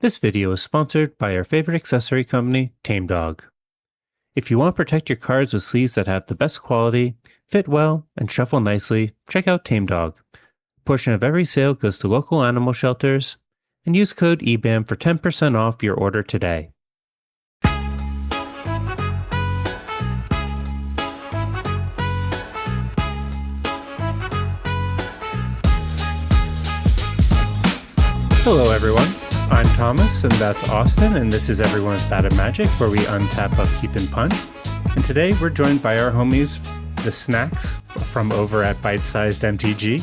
This video is sponsored by our favorite accessory company, Tame Dog. If you want to protect your cards with sleeves that have the best quality, fit well, and shuffle nicely, check out Tame Dog. A portion of every sale goes to local animal shelters, and use code EBAM for 10% off your order today. Hello everyone, I'm Thomas and that's Austin, and this is Everyone's Bad at Magic, where we untap, upkeep, and punt. And today we're joined by our homies, the Snacks, from over at Bite Sized MTG,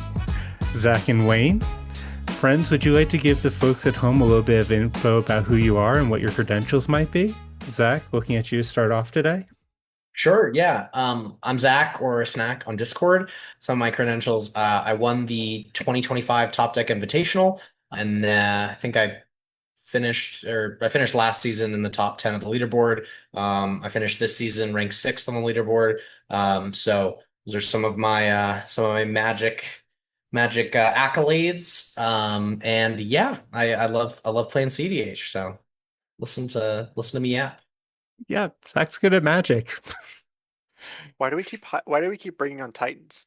Zach and Wayne. Friends, would you like to give the folks at home a little bit of info about who you are and what your credentials might be? Zach, looking at you to start off today. Sure, yeah. I'm Zach, or Snack on Discord. Some of my credentials, I won the 2025 Top Deck Invitational, and I finished last season in the top 10 of the leaderboard. I finished this season ranked sixth on the leaderboard. So those are some of my magic accolades. And yeah, I love playing cEDH. So listen to me yap. Yeah, Zach's good at Magic. Why do we keep bringing on Titans?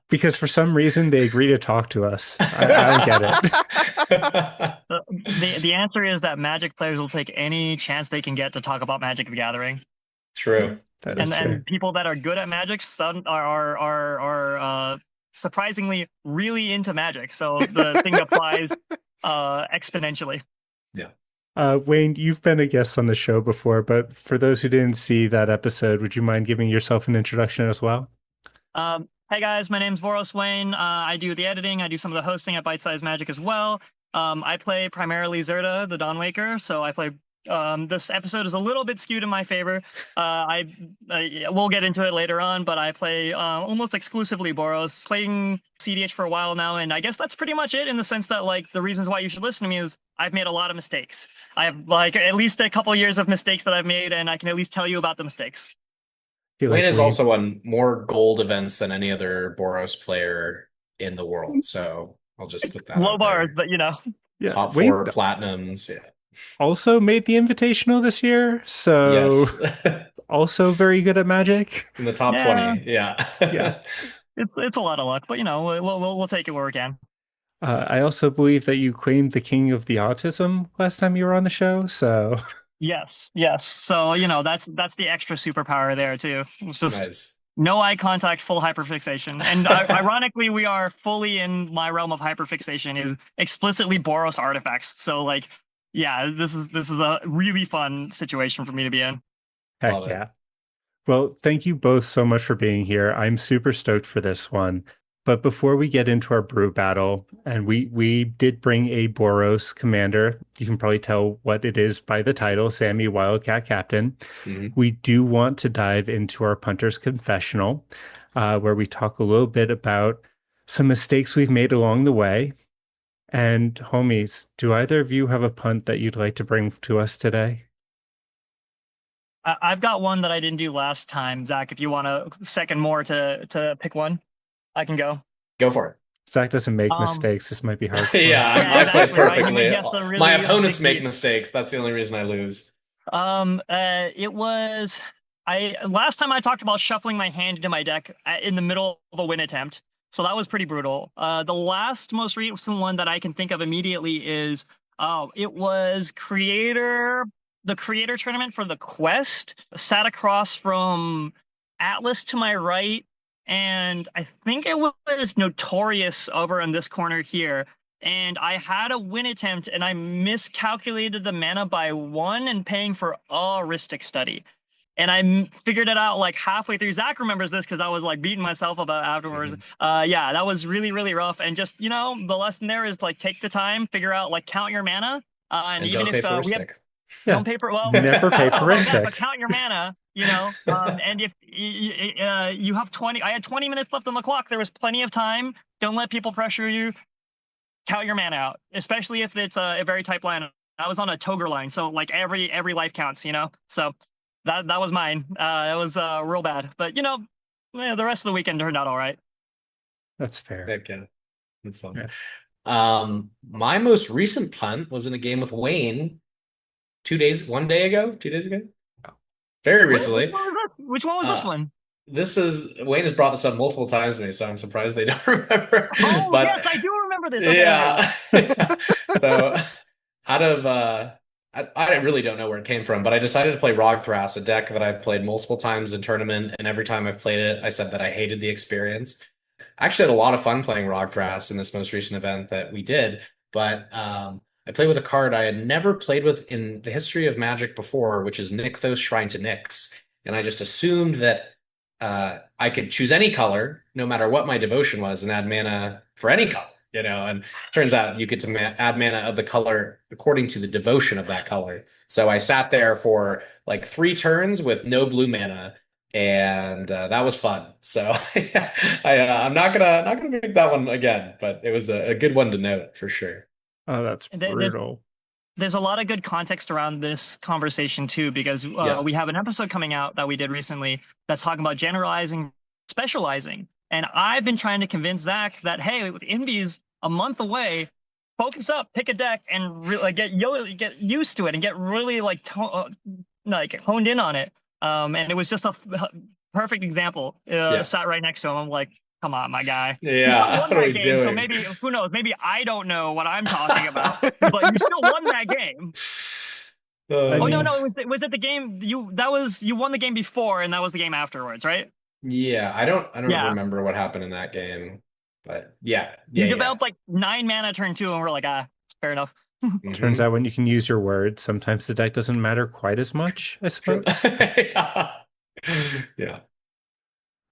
Because for some reason they agree to talk to us. I don't get it. The answer is that Magic players will take any chance they can get to talk about Magic the Gathering. True. That is fair. And people that are good at Magic are surprisingly really into Magic. So the thing applies exponentially. Yeah. Wayne, you've been a guest on the show before, but for those who didn't see that episode, would you mind giving yourself an introduction as well? Hey guys, my name's Boros Wayne. I do the editing. I do some of the hosting at Bite Sized Magic as well. I play primarily Zerda, the Dawnwaker. So I play. This episode is a little bit skewed in my favor. We'll get into it later on, but I play almost exclusively Boros, playing cEDH for a while now, and I guess that's pretty much it in the sense that like the reasons why you should listen to me is I've made a lot of mistakes. I have like at least a couple years of mistakes that I've made, and I can at least tell you about the mistakes. Wayne has also won more gold events than any other Boros player in the world. So I'll just put that Low out bars, there. but you know. Yeah, Top Wayne four platinums. Yeah. also made the Invitational this year, so Yes. also very good at Magic. In the top Yeah. 20. Yeah. Yeah. It's a lot of luck, but you know we'll take it where we can. I also believe that you claimed the king of the autism last time you were on the show, so Yes. So you know that's the extra superpower there too. It's just Nice. no eye contact, full hyperfixation, and ironically, we are fully in my realm of hyperfixation, is explicitly Boros artifacts. So like, yeah, this is a really fun situation for me to be in. heck Love it. yeah. Well, thank you both so much for being here. I'm super stoked for this one. But before we get into our brew battle, and we did bring a Boros commander, you can probably tell what it is by the title, Sami, Wildcat Captain. Mhm. We do want to dive into our Punters Confessional, where we talk a little bit about some mistakes we've made along the way. And homies, do either of you have a punt that you'd like to bring to us today? I've got one that I didn't do last time, Zach. If you want a second more to pick one, I can go. Go for it. Zach doesn't make mistakes. This might be hard for him. Yeah, Yeah, I play exactly, right? perfectly. Yes, a really My opponents big make deal. mistakes. That's the only reason I lose. It was last time I talked about shuffling my hand into my deck in the middle of a win attempt. So that was pretty brutal. The most recent one that I can think of immediately is it was the creator tournament for the quest. Sat across from Atlas to my right, and I think it was Notorious over in this corner here. And I had a win attempt, and I miscalculated the mana by one and paying for a Ristic Study. And I figured it out like halfway through. Zach remembers this because I was like beating myself about afterwards. Yeah, that was really, really rough. And just, you know, the lesson there is like take the time, figure out, like count your mana. And And even don't pay if for a we have stick. don't pay for Never pay for a yeah, stick. but count your mana, you know. And if you have 20, I had 20 minutes left on the clock. There was plenty of time. Don't let people pressure you. Count your mana out, especially if it's a very tight line. I was on a Toger line, so like every life counts, you know. So that was mine. It was real bad, but you know, the rest of the weekend turned out all right. That's fair. Heck yeah. That's fun. Yeah. My most recent punt was in a game with Wayne 2 days ago. Very Which recently. one was this? Which one was this Uh, one? this is Wayne has brought this up multiple times to me, so I'm surprised they don't remember. Oh But yes, I do remember this. Okay, okay. yeah, so out of I really don't know where it came from, but I decided to play Rogthras, a deck that I've played multiple times in tournament, and every time I've played it, I said that I hated the experience. I actually had a lot of fun playing Rogthras in this most recent event that we did, but I played with a card I had never played with in the history of Magic before, which is Nykthos Shrine to Nyx. And I just assumed that I could choose any color, no matter what my devotion was, and add mana for any color, And turns out you get to add mana of the color according to the devotion of that color. So I sat there for like 3 turns with no blue mana, and that was fun. So I'm not gonna make that one again, but it was a good one to note for sure. Oh, that's There's brutal. there's a lot of good context around this conversation too, because Yeah. we have an episode coming out that we did recently that's talking about generalizing, specializing, and I've been trying to convince Zach that hey, with Invies a month away, focus up, pick a deck, and get used to it, and get really like honed in on it. And it was just a perfect example. Yeah. Sat right next to him. I'm like, come on, my guy. You Yeah, still won what are we that game, so doing? maybe who knows? Maybe I don't know what I'm talking about, but you still won that game. I Oh no, mean- no, was it the game you won the game before, and that was the game afterwards, right? Yeah, I don't Yeah. remember what happened in that game, but yeah, You yeah, developed like 9 mana turn 2, and we're like, fair enough. yeah. Turns out when you can use your words, sometimes the deck doesn't matter quite as much, I True. suppose. Yeah. Yeah.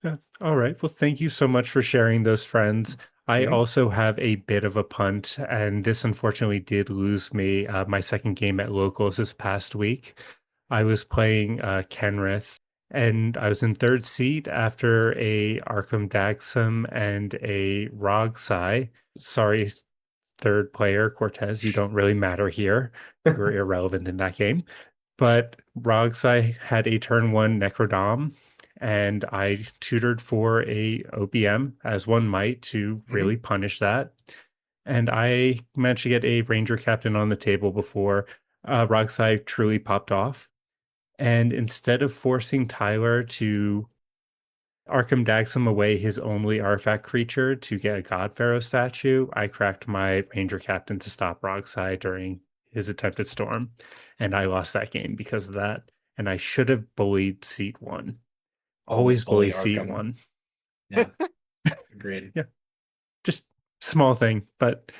Yeah. All right. Well, thank you so much for sharing those, friends. I Mhm. also have a bit of a punt, and this unfortunately did lose me my second game at locals this past week. I was playing Kenrith, and I was in third seat after a Arkham Dagsum and a Rogsai. Sorry, third player, Cortez, you don't really matter here. You're irrelevant in that game. But Rogsai had a turn 1 Necrodom, and I tutored for a OBM, as one might, to really punish that. And I managed to get a Ranger Captain on the table before Rogsai truly popped off. And instead of forcing Tyler to Arkham Dagsum away his only artifact creature to get a God Pharaoh statue, I cracked my Ranger Captain to stop Rogsai during his attempted storm, and I lost that game because of that. And I should have bullied seat 1. Always bully seat Arkham. 1. Yeah, agreed. Yeah, just small thing, but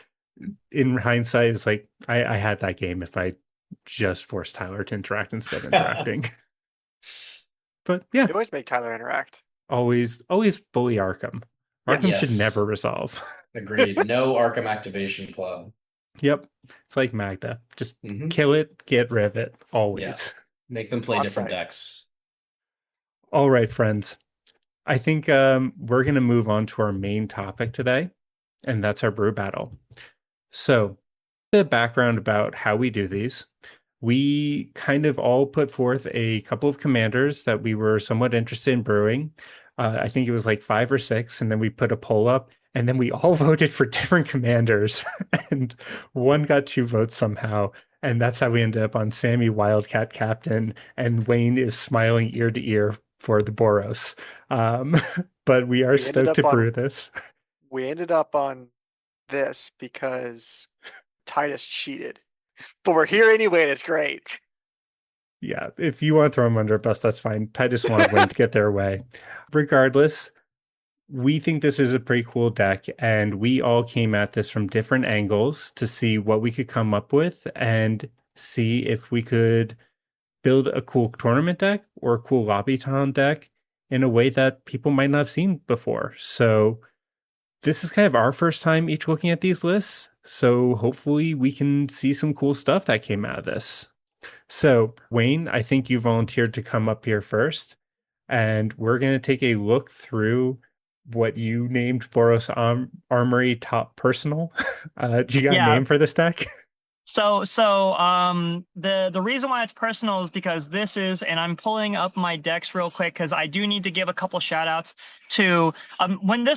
in hindsight, it's like I had that game if I just forced Tyler to interact instead of interacting. But yeah, You always make Tyler interact. always bully Arkham. Yes. Arkham should Yes. never resolve. Agreed. No Arkham Activation Club. Yep. It's like Magda. Just Mhm. kill it, get rid of it, always. Yeah. Make them play different Outside. decks. All right, friends. I think we're going to move on to our main topic today, and that's our brew battle. So, the background about how we do these. We kind of all put forth a couple of commanders that we were somewhat interested in brewing. I think it was like 5 or 6, and then we put a poll up, and then we all voted for different commanders, and one got 2 votes somehow, and that's how we ended up on Sami Wildcat Captain, and Wayne is smiling ear to ear for the Boros. But we are We ended stoked to up on- brew this. We ended up on this because Titus cheated. But we're here anyway, and it's great. Yeah, if you want to throw him under a bus, that's fine. Titus wanted Wayne to get their way. Regardless, we think this is a pretty cool deck, and we all came at this from different angles to see what we could come up with and see if we could build a cool tournament deck or a cool Lobbycon deck in a way that people might not have seen before. So this is kind of our first time each looking at these lists. So hopefully we can see some cool stuff that came out of this. So, Wayne, I think you volunteered to come up here first, and we're going to take a look through what you named Boros Armory Top Personal. Do you got a name for this deck? So the reason why it's personal is because this is, and I'm pulling up my decks real quick because I do need to give a couple shout outs to when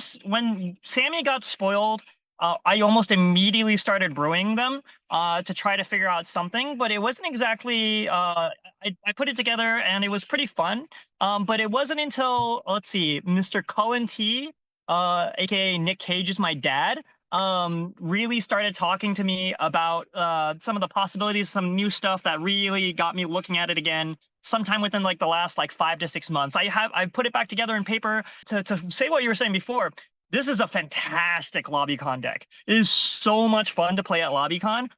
Sami got spoiled I almost immediately started brewing them to try to figure out something, but it wasn't exactly. I put it together and it was pretty fun. But it wasn't until, let's see, Mr. Cullen T, aka Nick Cage is my dad, really started talking to me about some of the possibilities, some new stuff that really got me looking at it again. Sometime within like the last like 5 to 6 months, I put it back together in paper to say what you were saying before. This is a fantastic Lobbycon deck. It is so much fun to play at Lobbycon.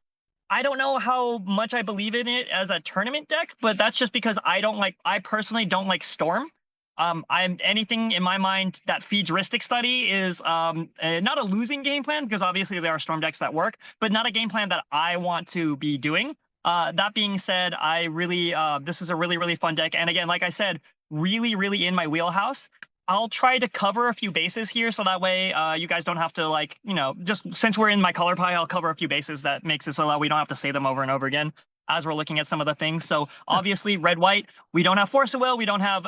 I don't know how much I believe in it as a tournament deck, but that's just because I personally don't like Storm. I'm anything in my mind that feeds Ristic Study is not a losing game plan, because obviously there are Storm decks that work, but not a game plan that I want to be doing. That being said, I really this is a really, really fun deck, and again, like I said, really, really in my wheelhouse. I'll try to cover a few bases here, so that way you guys don't have to, like, just since we're in my color pie, I'll cover a few bases that makes it so that we don't have to say them over and over again as we're looking at some of the things. So obviously, red-white, we don't have Force of Will, we don't have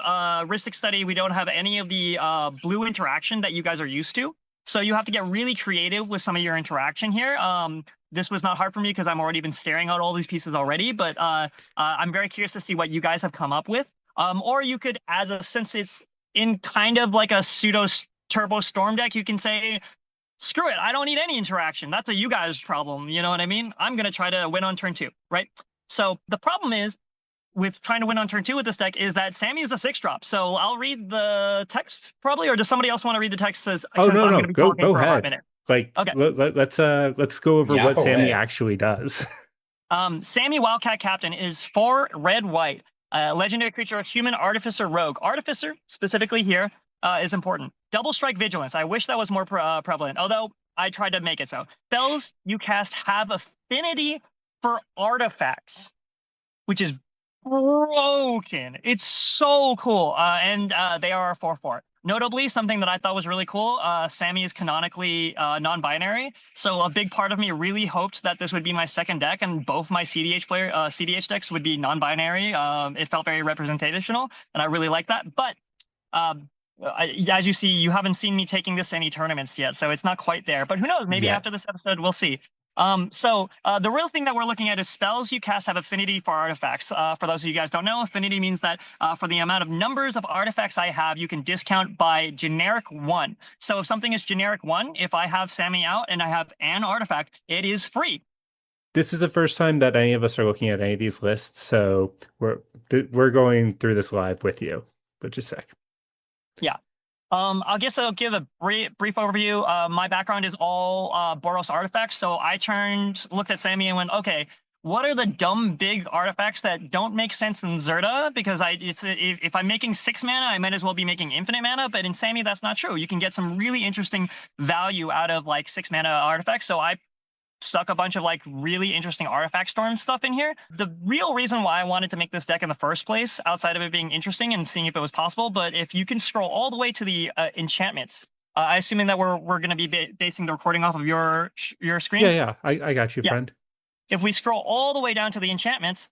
Ristic Study, we don't have any of the blue interaction that you guys are used to. So you have to get really creative with some of your interaction here. This was not hard for me because I've already been staring at all these pieces already, but I'm very curious to see what you guys have come up with. Or you could, since it's in kind of like a pseudo turbo Storm deck, you can say, screw it, I don't need any interaction. That's a you guys problem, you know what I mean? I'm going to try to win on turn 2, right? So the problem is with trying to win on turn 2 with this deck is that Sami is a 6-drop. So I'll read the text probably, or does somebody else want to read the text? Since Oh, no, I'm no, going to be talking go for a hot ahead. minute. Like, okay. let's go over Yeah, what go Sami ahead. actually does. Sami Wildcat Captain is 4 red-white. Legendary creature, human artificer rogue. Artificer, specifically here, is important. Double strike vigilance. I wish that was more prevalent, although I tried to make it so. Spells you cast have affinity for artifacts, which is broken. It's so cool. And they are 4/4. Notably, something that I thought was really cool, Sami is canonically non-binary. So a big part of me really hoped that this would be my second deck, and both my cEDH decks would be non-binary. It felt very representational, and I really like that. But as you see, you haven't seen me taking this to any tournaments yet, so it's not quite there. But who knows? Maybe after this episode, we'll see. So the real thing that we're looking at is spells you cast have affinity for artifacts. For those of you guys don't know, affinity means that for the amount of numbers of artifacts I have, you can discount by generic 1. So if something is generic 1, if I have Sami out and I have an artifact, it is free. This is the first time that any of us are looking at any of these lists, so we're going through this live with you. But just a sec. Yeah. I guess I'll give a brief overview. My background is all Boros artifacts, so I looked at Sami and went, okay, what are the dumb big artifacts that don't make sense in Zerda? Because if I'm making 6 mana, I might as well be making infinite mana, but in Sami, that's not true. You can get some really interesting value out of like 6 mana artifacts, so I stuck a bunch of like really interesting artifact storm stuff in here. The real reason why I wanted to make this deck in the first place, outside of it being interesting and seeing if it was possible, but if you can scroll all the way to the enchantments, I assuming that we're going to be basing the recording off of your screen. Yeah, I got you, friend. If we scroll all the way down to the enchantments,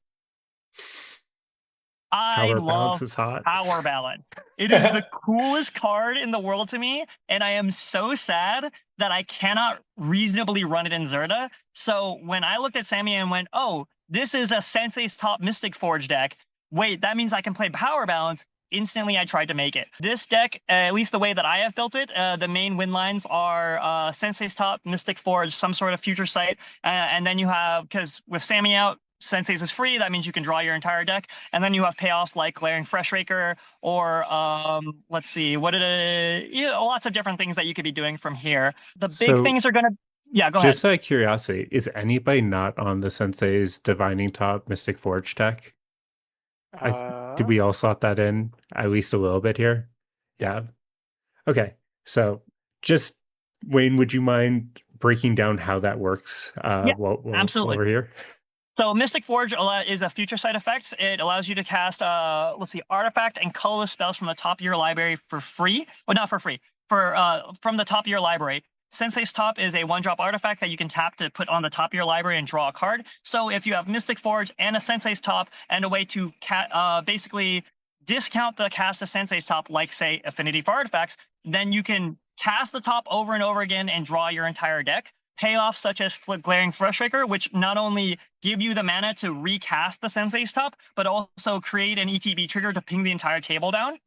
I love Power Balance. It is the coolest card in the world to me, and I am so sad that I cannot reasonably run it in Zerda. So when I looked at Sami and went, oh, this is a Sensei's Top Mystic Forge deck. Wait, that means I can play Power Balance. Instantly, I tried to make it. This deck, at least the way that I have built it, the main win lines are Sensei's Top, Mystic Forge, some sort of future sight, and then you have, because with Sami out, Sensei's is free. That means you can draw your entire deck, and then you have payoffs like Glaring Freshraker, or let's see, lots of different things that you could be doing from here. The big things are gonna, go ahead. Just out of curiosity, is anybody not on the Sensei's Divining Top Mystic Forge deck? Did we all slot that in at least a little bit here? Yeah. Okay. So just, Wayne, would you mind breaking down how that works absolutely. while we're here? So Mystic Forge is a future sight effect. It allows you to cast, artifact and colorless spells from the top of your library for free. Well, not for free, from the top of your library. Sensei's Top is a 1-drop artifact that you can tap to put on the top of your library and draw a card. So if you have Mystic Forge and a Sensei's Top and a way to basically discount the cast of Sensei's Top, like, say, Affinity for Artifacts, then you can cast the top over and over again and draw your entire deck. Payoffs such as Glaring Frustraker, which not only give you the mana to recast the Sensei's top, but also create an ETB trigger to ping the entire table down,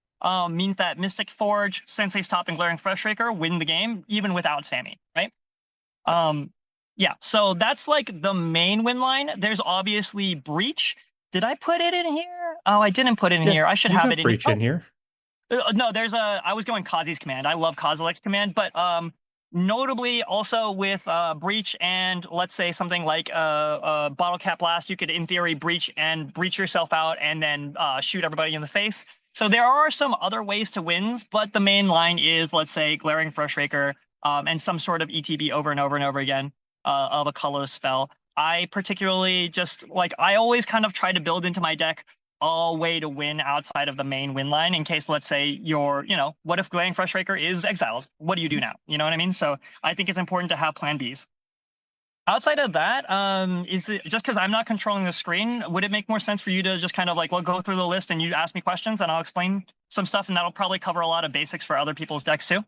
means that Mystic Forge, Sensei's top, and Glaring Frustraker win the game, even without Sami, right? Yeah, so that's like the main win line. There's obviously Breach. Did I put it in here? Oh, I didn't put it in here. I should You have got it in Breach in here. No, I was going Kazi's command. I love Kozilek's command, but notably also with Breach and let's say something like Bottle Cap Blast, you could in theory breach yourself out and then shoot everybody in the face. So there are some other ways to wins, but the main line is, let's say, Glaring Frustraker and some sort of ETB over and over and over again of a colorless spell. I particularly just like, I always kind of try to build into my deck a way to win outside of the main win line in case, let's say, what if Glaring Frustraker is exiled? What do you do now? You know what I mean? So I think it's important to have plan Bs. Outside of that, is it just because I'm not controlling the screen, would it make more sense for you to just kind of like go through the list and you ask me questions and I'll explain some stuff, and that'll probably cover a lot of basics for other people's decks too?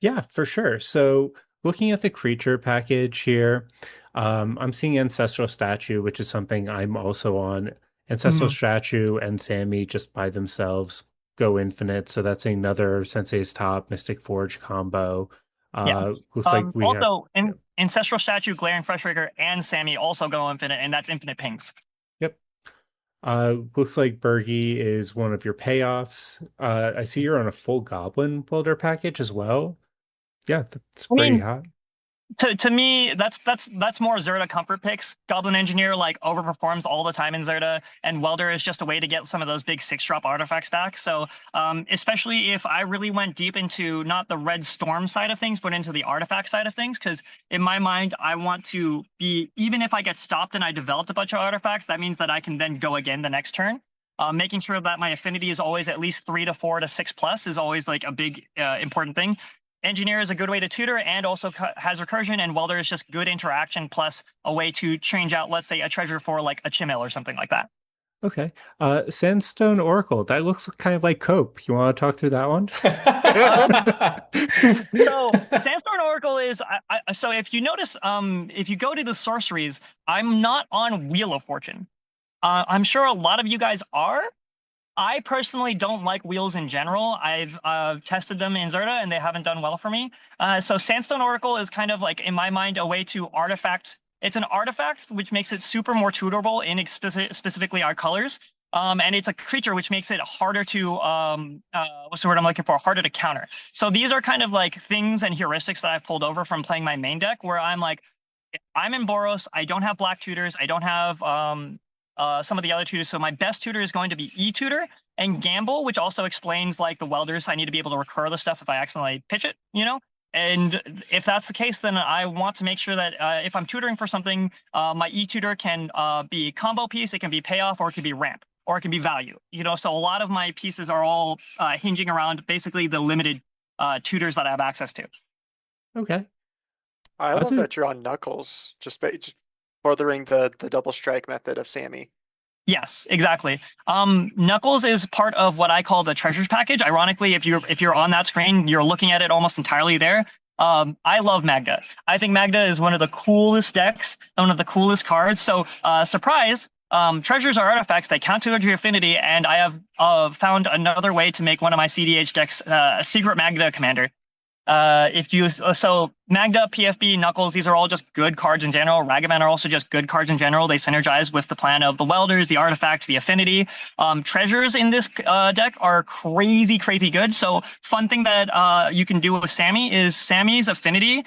Yeah, for sure. So looking at the creature package here, I'm seeing Ancestral Statue, which is something I'm also on. Ancestral Statue and Sami just by themselves go infinite. So that's another Sensei's Top, Mystic Forge combo. Looks like we also, have... Ancestral Statue, Glaring Frustraker, and Sami also go infinite, and that's infinite pings. Yep. Looks like Bergie is one of your payoffs. I see you're on a full Goblin Builder package as well. Yeah, that's pretty hot. To me, that's more Zerta comfort picks. Goblin Engineer like overperforms all the time in Zerta, and Welder is just a way to get some of those big 6-drop artifact stacks. So especially if I really went deep into not the Red Storm side of things, but into the artifact side of things, because in my mind, I want to be, even if I get stopped and I developed a bunch of artifacts, that means that I can then go again the next turn. Making sure that my affinity is always at least 3 to 4 to 6 plus is always like a big important thing. Engineer is a good way to tutor and also has recursion, and Welder is just good interaction plus a way to change out, let's say, a treasure for like a Chimel or something like that. Okay. Sandstone Oracle, that looks kind of like Cope. You want to talk through that one? So Sandstone Oracle is, so if you notice, if you go to the sorceries, I'm not on Wheel of Fortune. I'm sure a lot of you guys are. I personally don't like wheels in general. I've tested them in Zerta and they haven't done well for me. So Sandstone Oracle is kind of like, in my mind, a way to artifact. It's an artifact which makes it super more tutorable in specifically our colors. And it's a creature which makes it harder to, what's the word I'm looking for? Harder to counter. So these are kind of like things and heuristics that I've pulled over from playing my main deck, where I'm like, I'm in Boros, I don't have black tutors, I don't have some of the other tutors. So my best tutor is going to be E-Tutor and Gamble, which also explains like the Welders. I need to be able to recur the stuff if I accidentally pitch it, And if that's the case, then I want to make sure that if I'm tutoring for something, my E-Tutor can be combo piece, it can be payoff, or it can be ramp, or it can be value. So a lot of my pieces are all hinging around basically the limited tutors that I have access to. Okay. I love that you're on Knuckles, just furthering the double strike method of Sami. Yes, exactly. Knuckles is part of what I call the treasures package. Ironically, if you're on that screen, you're looking at it almost entirely there. I love Magda. I think Magda is one of the coolest decks, one of the coolest cards. So surprise, treasures are artifacts. They count towards your affinity, and I have found another way to make one of my cEDH decks a secret Magda commander. So Magda, PFB, Knuckles, these are all just good cards in general. Ragavan are also just good cards in general. They synergize with the plan of the Welders, the artifact, the affinity. Treasures in this deck are crazy good. So fun thing that you can do with Sami is Sami's affinity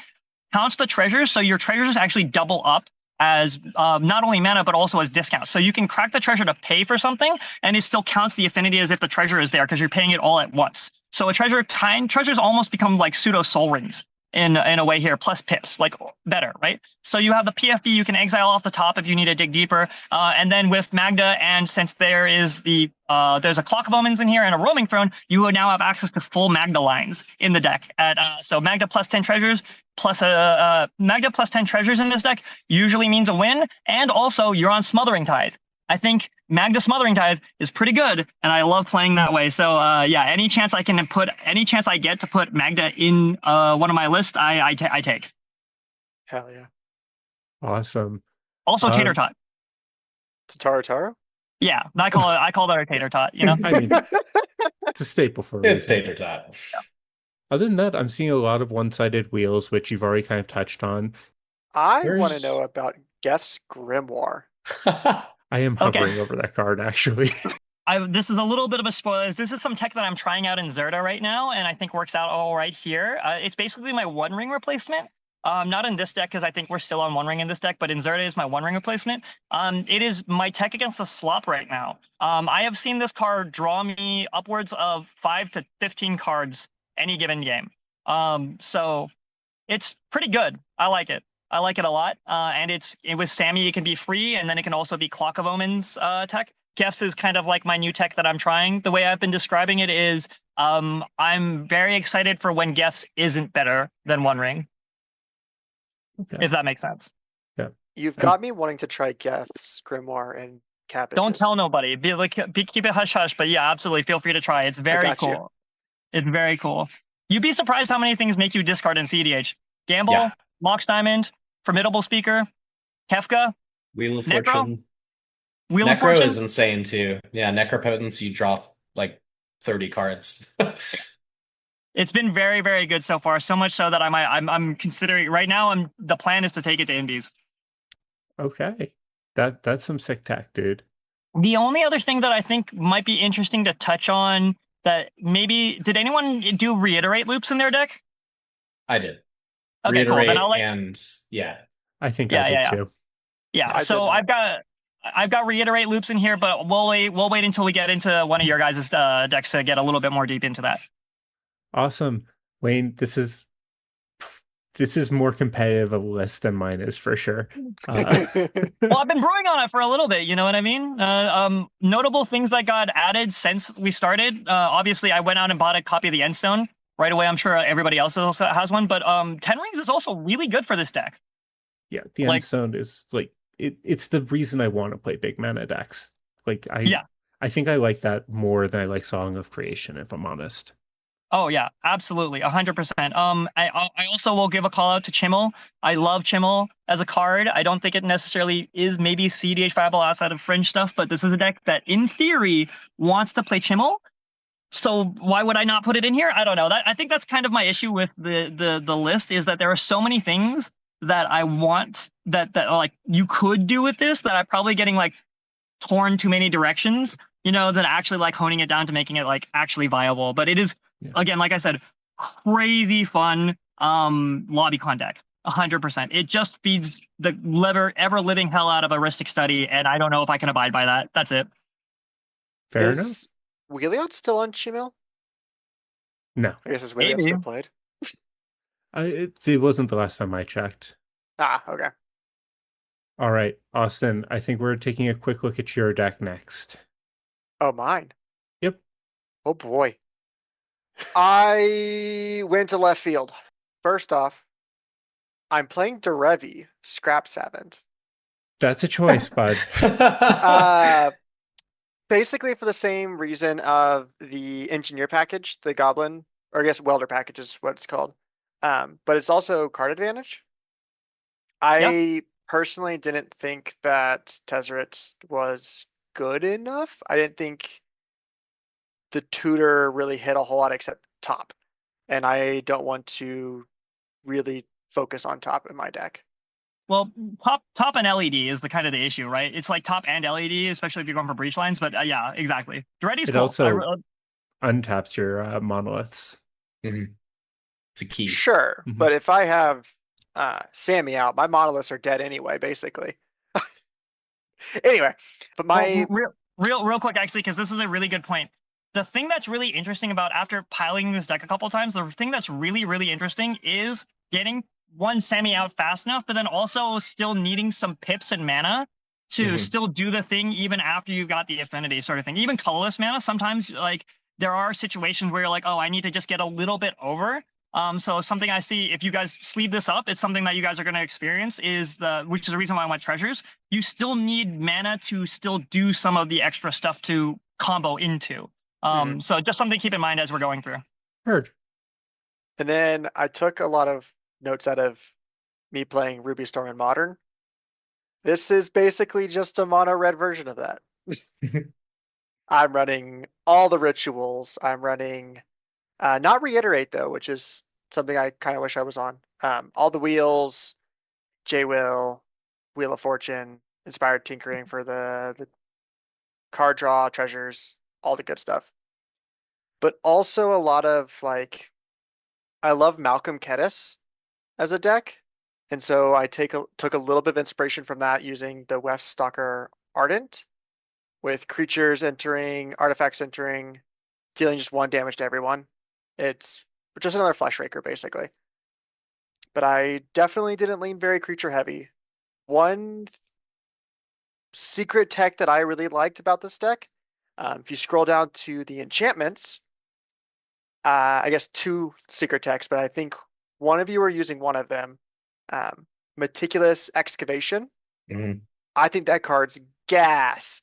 counts the treasures. So your treasures actually double up as not only mana, but also as discounts. So you can crack the treasure to pay for something, and it still counts the affinity as if the treasure is there because you're paying it all at once. So treasures almost become like pseudo soul rings in a way here, plus pips, like better, right? So you have the PFB, you can exile off the top if you need to dig deeper. And then with Magda, and since there is there's a Clock of Omens in here and a Roaming Throne, you would now have access to full Magda lines in the deck. So Magda plus 10 treasures, plus Magda plus 10 treasures in this deck usually means a win, and also you're on Smothering Tithe. I think Magda Smothering Tithe is pretty good, and I love playing that way. So yeah, any chance I get to put Magda in one of my lists, I take. Hell yeah. Awesome. Also, tater tot. Taro Taro? Yeah, I call that a tater tot. You know. I mean, it's a staple for a It's reason. tater tot. Other than that, I'm seeing a lot of one-sided wheels, which you've already kind of touched on. I want to Where's- know about Geth's Grimoire. I am Okay. hovering over that card, actually. This is a little bit of a spoiler. This is some tech that I'm trying out in Zerda right now, and I think works out all right here. It's basically my One Ring replacement. Not in this deck because I think we're still on One Ring in this deck, but in Zerda is my One Ring replacement. It is my tech against the slop right now. I have seen this card draw me upwards of 5 to 15 cards any given game. So it's pretty good. I like it. I like it a lot. And with Sami, it can be free, and then it can also be Clock of Omens tech. Geth's is kind of like my new tech that I'm trying. The way I've been describing it is I'm very excited for when Geth's isn't better than One Ring, Okay. if that makes sense. You've got me wanting to try Geth's Grimoire and Cabbages. Don't tell nobody. Keep it hush hush. But yeah, absolutely. Feel free to try. It's very got you. cool. It's very cool. You'd be surprised how many things make you discard in cEDH. Gamble, Yeah. Mox Diamond, Formidable Speaker, Kefka, Wheel of Necro? Fortune. Wheel of Necro Fortune. is insane too. Yeah, Necropotence, you draw like 30 cards. It's been very, very good so far. So much so that I'm considering right now. The plan is to take it to Indies. Okay. That's some sick tech, dude. The only other thing that I think might be interesting to touch on that maybe did anyone do reiterate loops in their deck? I did. Okay, cool. Reiterate Then I'll and yeah. I think Yeah, I did yeah, yeah. too. Yeah, I so did I've got reiterate loops in here, but we'll wait until we get into one of your guys' decks to get a little bit more deep into that. Awesome. Wayne, this is more competitive a list than mine is for sure. Well, I've been brewing on it for a little bit, you know what I mean? Notable things that got added since we started. Obviously, I went out and bought a copy of the Endstone right away. I'm sure everybody else also has one, but 10 Rings is also really good for this deck. Yeah, the Like- Endstone is like it's the reason I want to play big mana decks. Like Yeah. I think I like that more than I like Song of Creation, if I'm honest. Oh yeah, absolutely, 100%. I also will give a call out to Chimmel. I love Chimmel as a card. I don't think it necessarily is maybe cEDH viable outside of fringe stuff, but this is a deck that, in theory, wants to play Chimmel. So why would I not put it in here? I don't know. I think that's kind of my issue with the list is that there are so many things that I want that like you could do with this that I'm probably getting like torn too many directions, you know, than actually like honing it down to making it like actually viable. But it is, again, like I said, crazy fun Lobbycon deck. 100%. It just feeds the ever living hell out of a Ristic Study, and I don't know if I can abide by that. That's it. Fair enough? Is Wheeliot still on Chimel? No. I guess it's Wheeliot Maybe. still played. It wasn't the last time I checked. Ah, okay. All right, Austin, I think we're taking a quick look at your deck next. Oh, mine. Yep. Oh boy. I went to left field. First off, I'm playing Derevi, Scrap Savant. That's a choice, bud. Basically for the same reason of the engineer package, the goblin, or I guess welder package is what it's called. But it's also card advantage. I personally didn't think that Tezzeret was good enough. I didn't think the tutor really hit a whole lot except top. And I don't want to really focus on top in my deck. Well, top and LED is the kind of the issue, right? It's like top and LED, especially if you're going for breach lines. But yeah, exactly. Dready's It cool. also untaps your monoliths. It's a key. Sure, Mhm. but if I have Sami out, my monoliths are dead anyway, basically. Anyway, but my real quick, actually, because this is a really good point. The thing that's really interesting about after piling this deck a couple times, the thing that's really, really interesting is getting one Sami out fast enough, but then also still needing some pips and mana to still do the thing even after you got the affinity sort of thing. Even colorless mana, sometimes like there are situations where you're like, oh, I need to just get a little bit over. So something I see, if you guys sleeve this up, it's something that you guys are going to experience which is the reason why I want treasures. You still need mana to still do some of the extra stuff to combo into. So just something to keep in mind as we're going through. Heard. And then I took a lot of notes out of me playing Ruby Storm in Modern. This is basically just a mono red version of that. I'm running all the rituals. I'm running not reiterate though, which is something I kind of wish I was on. All the wheels, J-Will, Wheel of Fortune, Inspired Tinkering for the card draw, treasures, all the good stuff. But also a lot of like, I love Malcolm Kedis as a deck. And so I took a little bit of inspiration from that using the Weft Stalker Ardent with creatures entering, artifacts entering, dealing just 1 damage to everyone. It's just another Flesh Raker, basically. But I definitely didn't lean very creature heavy. One secret tech that I really liked about this deck, if you scroll down to the enchantments, I guess 2 secret techs, but I think one of you are using one of them. Meticulous Excavation. I think that card's gas.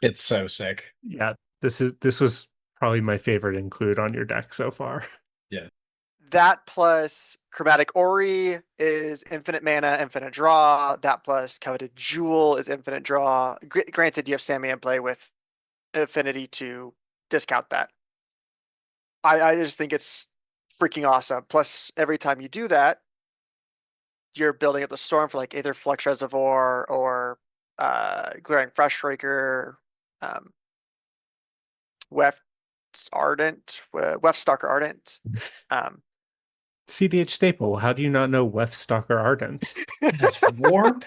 It's so sick. Yeah, this was probably my favorite include on your deck so far. That plus Chromatic Ori is infinite mana, infinite draw. That plus Coveted Jewel is infinite draw. Granted, you have Sami in play with affinity to discount that. I just think it's freaking awesome. Plus, every time you do that, you're building up the storm for like either Flux Reservoir or Glaring Fresh Raker, Weft Stalker Ardent. cEDH staple. How do you not know Weft Stalker Ardent? That's warp.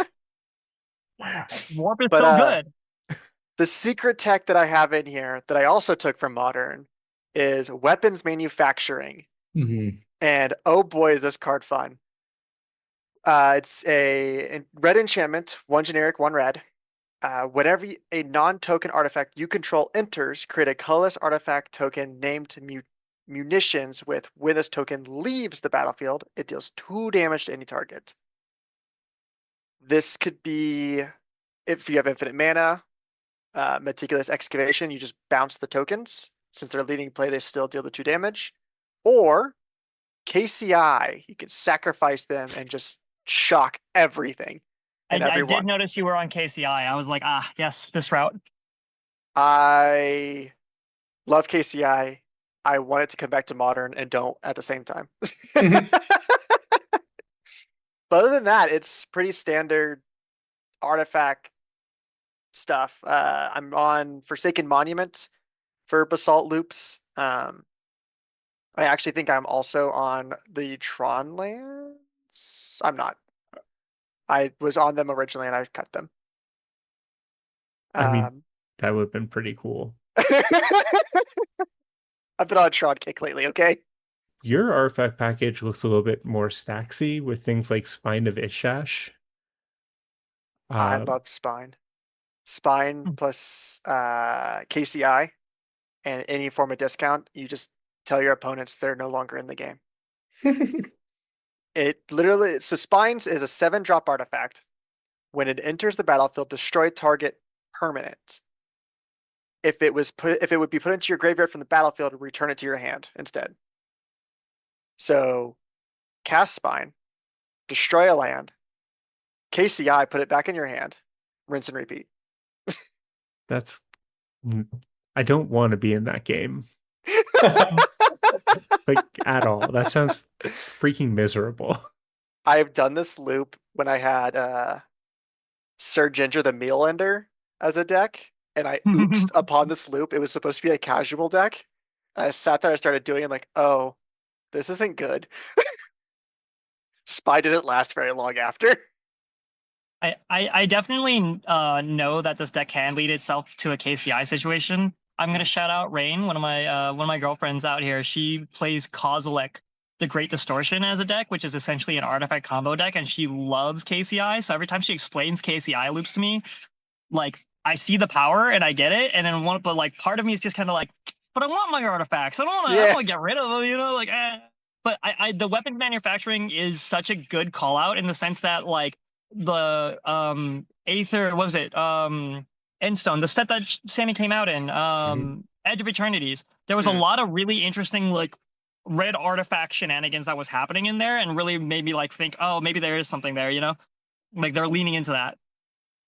Wow. Warp is But, so good. The secret tech that I have in here that I also took from Modern is Weapons Manufacturing. And oh boy, is this card fun. It's a red enchantment, 1 generic, 1 red. Whenever a non-token artifact you control enters, create a colorless artifact token named munitions with when this token leaves the battlefield, it deals 2 damage to any target. This could be if you have infinite mana, Meticulous Excavation, you just bounce the tokens. Since they're leaving play, they still deal the 2 damage. Or KCI, you can sacrifice them and just shock everything. I did notice you were on KCI. I was like, yes, this route. I love KCI. I want it to come back to Modern and don't at the same time. But other than that, it's pretty standard artifact stuff. I'm on Forsaken Monument for Basalt Loops. I actually think I'm also on the Tron lands. I'm not. I was on them originally and I cut them. I mean, that would have been pretty cool. I've been on a Tron kick lately, okay? Your artifact package looks a little bit more stacksy with things like Spine of Ishash. I love Spine. Spine plus KCI and any form of discount, you just tell your opponents they're no longer in the game. It literally, so Spines is a 7-drop artifact. When it enters the battlefield, destroy target permanent. If it would be put into your graveyard from the battlefield, return it to your hand instead. So cast Spine, destroy a land, KCI, put it back in your hand, rinse and repeat. I don't want to be in that game. Like at all. That sounds freaking miserable. I've done this loop when I had Sir Ginger the Meal Ender as a deck, and I oopsed upon this loop. It was supposed to be a casual deck. And I sat there, I started doing it, I'm like, oh, this isn't good. Spy didn't last very long after. I definitely know that this deck can lead itself to a KCI situation. I'm gonna shout out Rain, one of my girlfriends out here. She plays Kozilek, the Great Distortion as a deck, which is essentially an artifact combo deck, and she loves KCI. So every time she explains KCI loops to me, like I see the power and I get it, and then but like part of me is just kind of like, but I want my artifacts. I don't want to. I Yeah. don't want to get rid of them. You know, like. But the weapons manufacturing is such a good call out in the sense that like the Aether, what was it? Endstone, the set that Sammy came out in, Edge of Eternities. There was a lot of really interesting like red artifact shenanigans that was happening in there, and really made me like think, oh, maybe there is something there. You know, like they're leaning into that.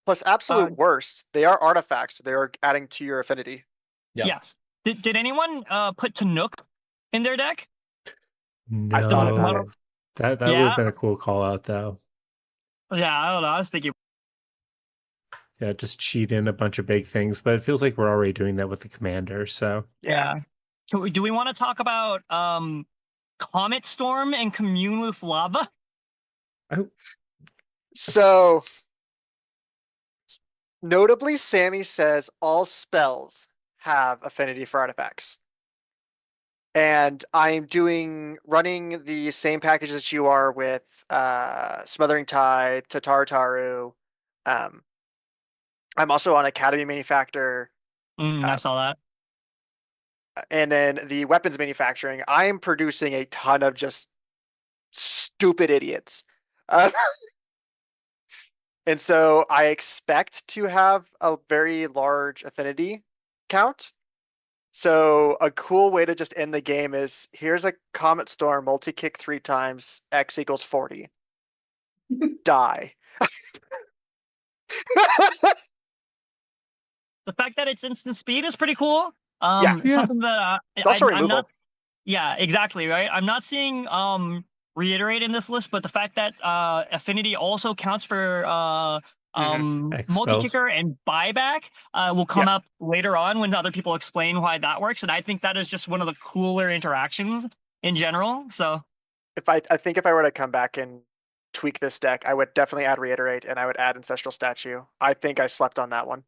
Plus, absolute worst, they are artifacts. They are adding to your affinity. Yeah. Yes. Did anyone put Tanook in their deck? No, I thought about it. that would Yeah. have been a cool call out though. Yeah, I don't know. I was thinking. Yeah, just cheat in a bunch of big things, but it feels like we're already doing that with the commander. So Yeah. Do we want to talk about Comet Storm and Commune with Lava? So, notably, Sammy says all spells have affinity for artifacts. And I'm running the same package that you are with Smothering Tide, Taru. I'm also on Academy Manufactor. I saw that. And then the weapons manufacturing, I'm producing a ton of just stupid idiots. And so I expect to have a very large affinity count. So a cool way to just end the game is here's a Comet Storm multi-kick 3 times, X equals 40. Die. The fact that it's instant speed is pretty cool. Yeah. Something that It's also I'm removal. not. Yeah, exactly right. I'm not seeing reiterate in this list, but the fact that affinity also counts for X multi-kicker and buyback will come up later on when other people explain why that works, and I think that is just one of the cooler interactions in general. So I think if I were to come back and tweak this deck, I would definitely add reiterate and I would add ancestral statue. I think I slept on that one.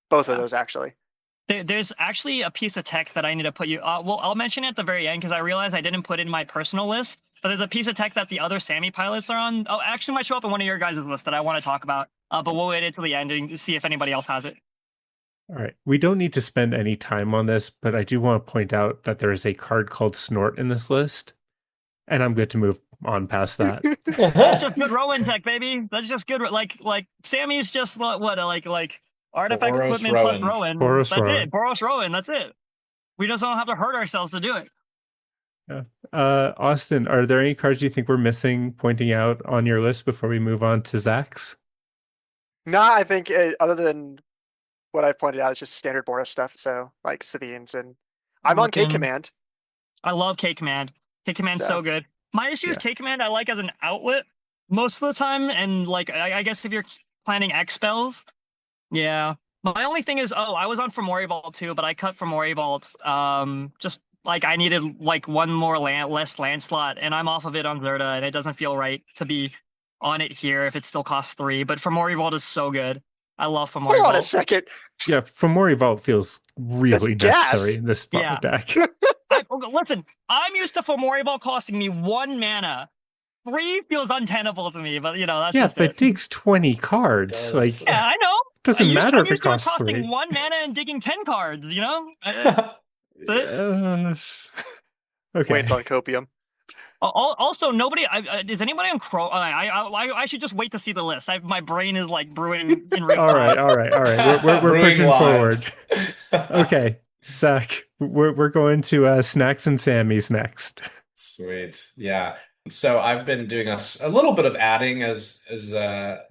Both of those actually. There's actually a piece of tech that I need to put you. Well, I'll mention it at the very end because I realized I didn't put it in my personal list. But there's a piece of tech that the other Sammy pilots are on. Oh, actually, might show up in one of your guys' lists that I want to talk about. But we'll wait until the end and see if anybody else has it. all right. We don't need to spend any time on this, but I do want to point out that there is a card called Snort in this list, and I'm good to move on past that. That's just good Rowan tech, baby. That's just good. Like Sammy's just what like artifact Boros equipment plus Rowan. Rowan. Boros That's Rowan. it. Boros Rowan. That's it. We just don't have to hurt ourselves to do it. Yeah. Austin, are there any cards you think we're missing pointing out on your list before we move on to Zach's? Nah, I think other than what I've pointed out, it's just standard Boros stuff. So like Savines and I'm on K Looking- Command. I love K Command. K Command's so good. My issue is K Command I like as an outlet most of the time, and like I guess if you're planning X spells, yeah. My only thing is, I was on Fomori Vault too, but I cut Fomori Vault. Just like I needed like one more less land slot, and I'm off of it on Zerta, and it doesn't feel right to be on it here if it still costs 3. But Fomori Vault is so good. I love Fomori Hold Vault. on a second. Yeah, Fomori Vault feels really That's necessary gas. in this Yeah. deck. Listen, I'm used to Fomori Vault costing me 1 mana. 3 feels untenable to me, but you know, that's Yeah, just but it. digs 20 cards. Does. Like, Yeah, I know. doesn't matter I'm if it used to costs costing 3. 1 mana and digging 10 cards, you know? Okay. Waits on copium. Also, nobody. Is anybody on Crow? I should just wait to see the list. My brain is like brewing in real All time. right. We're Brewing pushing live. forward. Okay, Zach, we're going to Snacks and Sammy's next. Sweet. Yeah. So I've been doing a little bit of adding as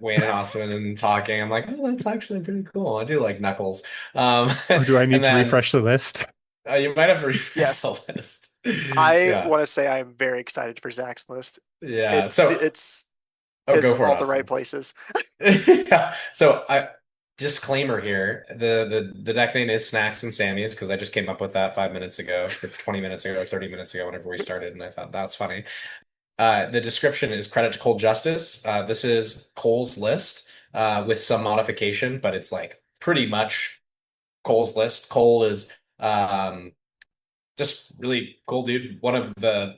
Wayne and Austin and talking. I'm like, oh, that's actually pretty cool. I do like Knuckles. Or do I need and to then, refresh the list? You might have to refresh Yes. the list. I Yeah. want to say I'm very excited for Zach's list. Yeah. It's So it's go for it, all the Austin. right places. Yeah. So disclaimer here, the deck name is Snacks and Sammy's because I just came up with that 5 minutes ago, or 20 minutes ago, or 30 minutes ago, whenever we started, and I thought that's funny. The description is credit to Cole Justice. This is Cole's list with some modification, but it's like pretty much Cole's list. Cole is just really cool dude. One of the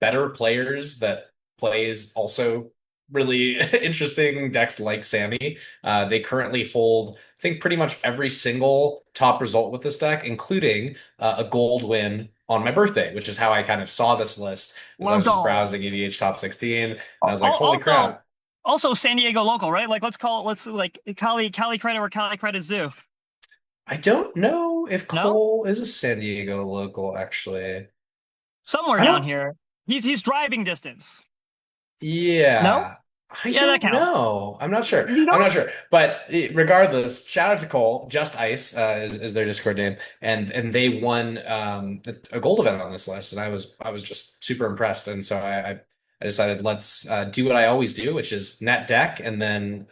better players that plays also really interesting decks like Sami. They currently hold, I think, pretty much every single top result with this deck, including a gold win on my birthday, which is how I kind of saw this list as I Let's was just go. browsing EDH top 16, and I was like, holy Also, crap. also San Diego local, right? Like let's like Cali credit where Cali credit is due. I don't know if No? Cole is a San Diego local, actually. Somewhere I down don't, here. He's driving distance. No? yeah, I Yeah, that don't counts. know. I'm not sure. You I'm don't? not sure. But regardless, shout out to Cole. Just Ice is their Discord name, and they won a gold event on this list, and I was just super impressed, and so I decided let's do what I always do, which is net deck, and then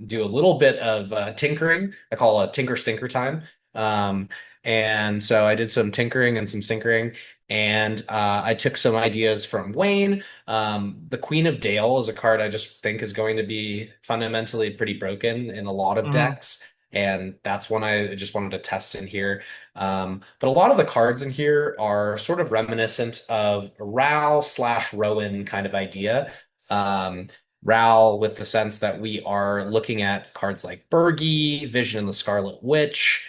do a little bit of tinkering. I call it tinker stinker time. Um, and so I did some tinkering and some stinkering, and I took some ideas from Wayne. The Queen of Dale is a card I just think is going to be fundamentally pretty broken in a lot of Mhm. decks. And that's one I just wanted to test in here. But a lot of the cards in here are sort of reminiscent of a Ral slash Rowan kind of idea. Um, Ral with the sense that we are looking at cards like Bergie, Vision and the Scarlet Witch,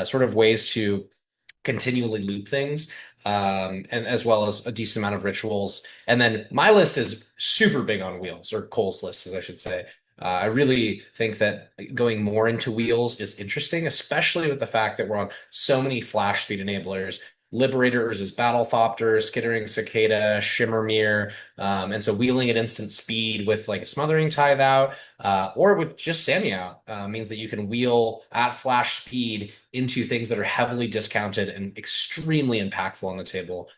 sort of ways to continually loop things, and as well as a decent amount of rituals. And then my list is super big on wheels, or Cole's list, as I should say. I really think that going more into wheels is interesting, especially with the fact that we're on so many flash speed enablers. Liberators is Battlethopter, Skittering Cicada, Shimmermere, and so wheeling at instant speed with like a Smothering Tithe out, or with just Sammy out, means that you can wheel at flash speed into things that are heavily discounted and extremely impactful on the table.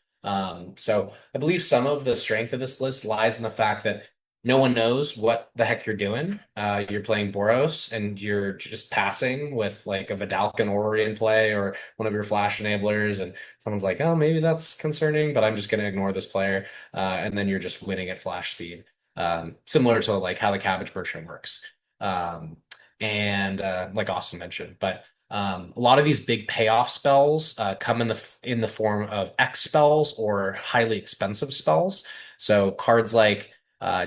So I believe some of the strength of this list lies in the fact that no one knows what the heck you're doing. You're playing Boros and you're just passing with like a Vidalcan Orrery in play or one of your flash enablers, and someone's like, "Oh, maybe that's concerning, but I'm just going to ignore this player," and then you're just winning at flash speed, similar to like how the Cabbage Merchant works. Um, and like Austin mentioned, but a lot of these big payoff spells come in the form of X spells or highly expensive spells. So cards like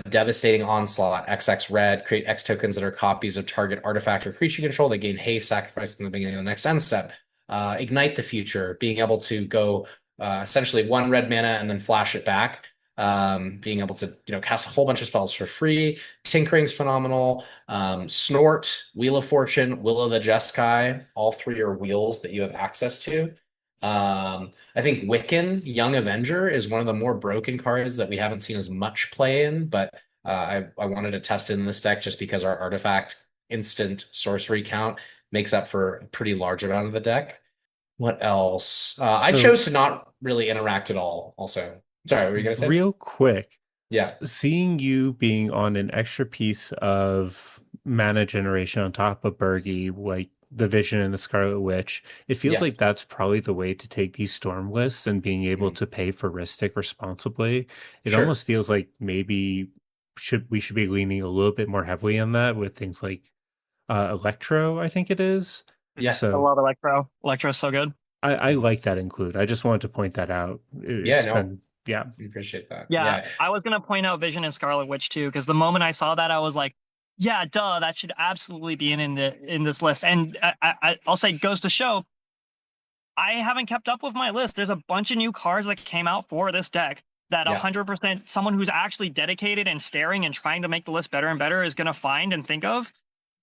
Devastating Onslaught, XX red, create X tokens that are copies of target artifact or creature control. They gain haste, sacrifice in the beginning of the next end step. Ignite the Future, being able to go essentially one red mana and then flash it back. Being able to cast a whole bunch of spells for free. Tinkering's phenomenal. Snort, Wheel of Fortune, Will of the Jeskai, all three are wheels that you have access to. I think Wiccan, Young Avenger, is one of the more broken cards that we haven't seen as much play in, but I wanted to test it in this deck just because our artifact instant sorcery count makes up for a pretty large amount of the deck. What else? I So, chose to not really interact at all, also. Sorry, what were you gonna say? real quick, Yeah. seeing you being on an extra piece of mana generation on top of Bergie, like the Vision and the Scarlet Witch, it feels Yeah. like that's probably the way to take these storm lists and being able Mm. to pay for Ristic responsibly. It Sure. almost feels like maybe we should be leaning a little bit more heavily on that with things like Electro, I think it is. Yeah. I So love Electro. Electro's so good. I like that include. I just wanted to point that out. Yeah, It's no, been, yeah. I appreciate that. Yeah, Yeah. I was gonna point out Vision and Scarlet Witch too, because the moment I saw that, I was like, yeah, duh, that should absolutely be in this list. And I'll say goes to show I haven't kept up with my list. There's a bunch of new cards that came out for this deck that Yeah. 100% someone who's actually dedicated and staring and trying to make the list better and better is gonna find and think of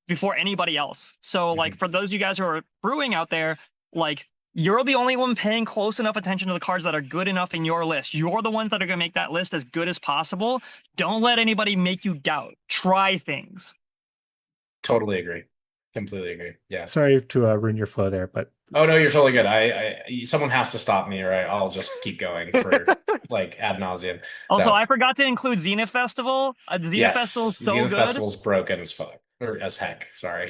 before anybody else. So like Mhm. for those of you guys who are brewing out there, like you're the only one paying close enough attention to the cards that are good enough in your list. You're the ones that are going to make that list as good as possible. Don't let anybody make you doubt. Try things. Totally agree. Completely agree. Yeah. Sorry to ruin your flow there, but Oh no, you're totally good. Someone has to stop me, or I'll just keep going for like ad nauseum. Also, So I forgot to include Zenith Festival. The Zenith Festival is yes, so Zenith good. Festival's broken as fuck, or as heck. Sorry.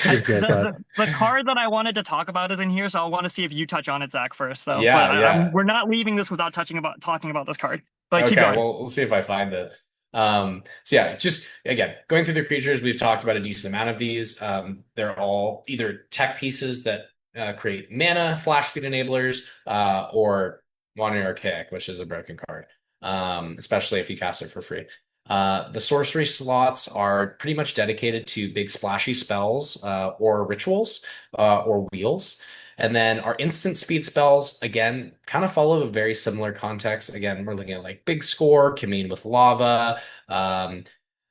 you're good, bud. The card that I wanted to talk about is in here, so I want to see if you touch on it, Zach, first, though. But Yeah, yeah. we're not leaving this without talking about this card. But keep Okay, going. well, we'll see if I find it. So yeah, just again, going through the creatures, we've talked about a decent amount of these. They're all either tech pieces that create mana, flash speed enablers, or Wandering Archaic, which is a broken card, especially if you cast it for free. The sorcery slots are pretty much dedicated to big splashy spells or rituals or wheels. And then our instant speed spells, again, kind of follow a very similar context. Again, we're looking at like big score, commune with lava, um,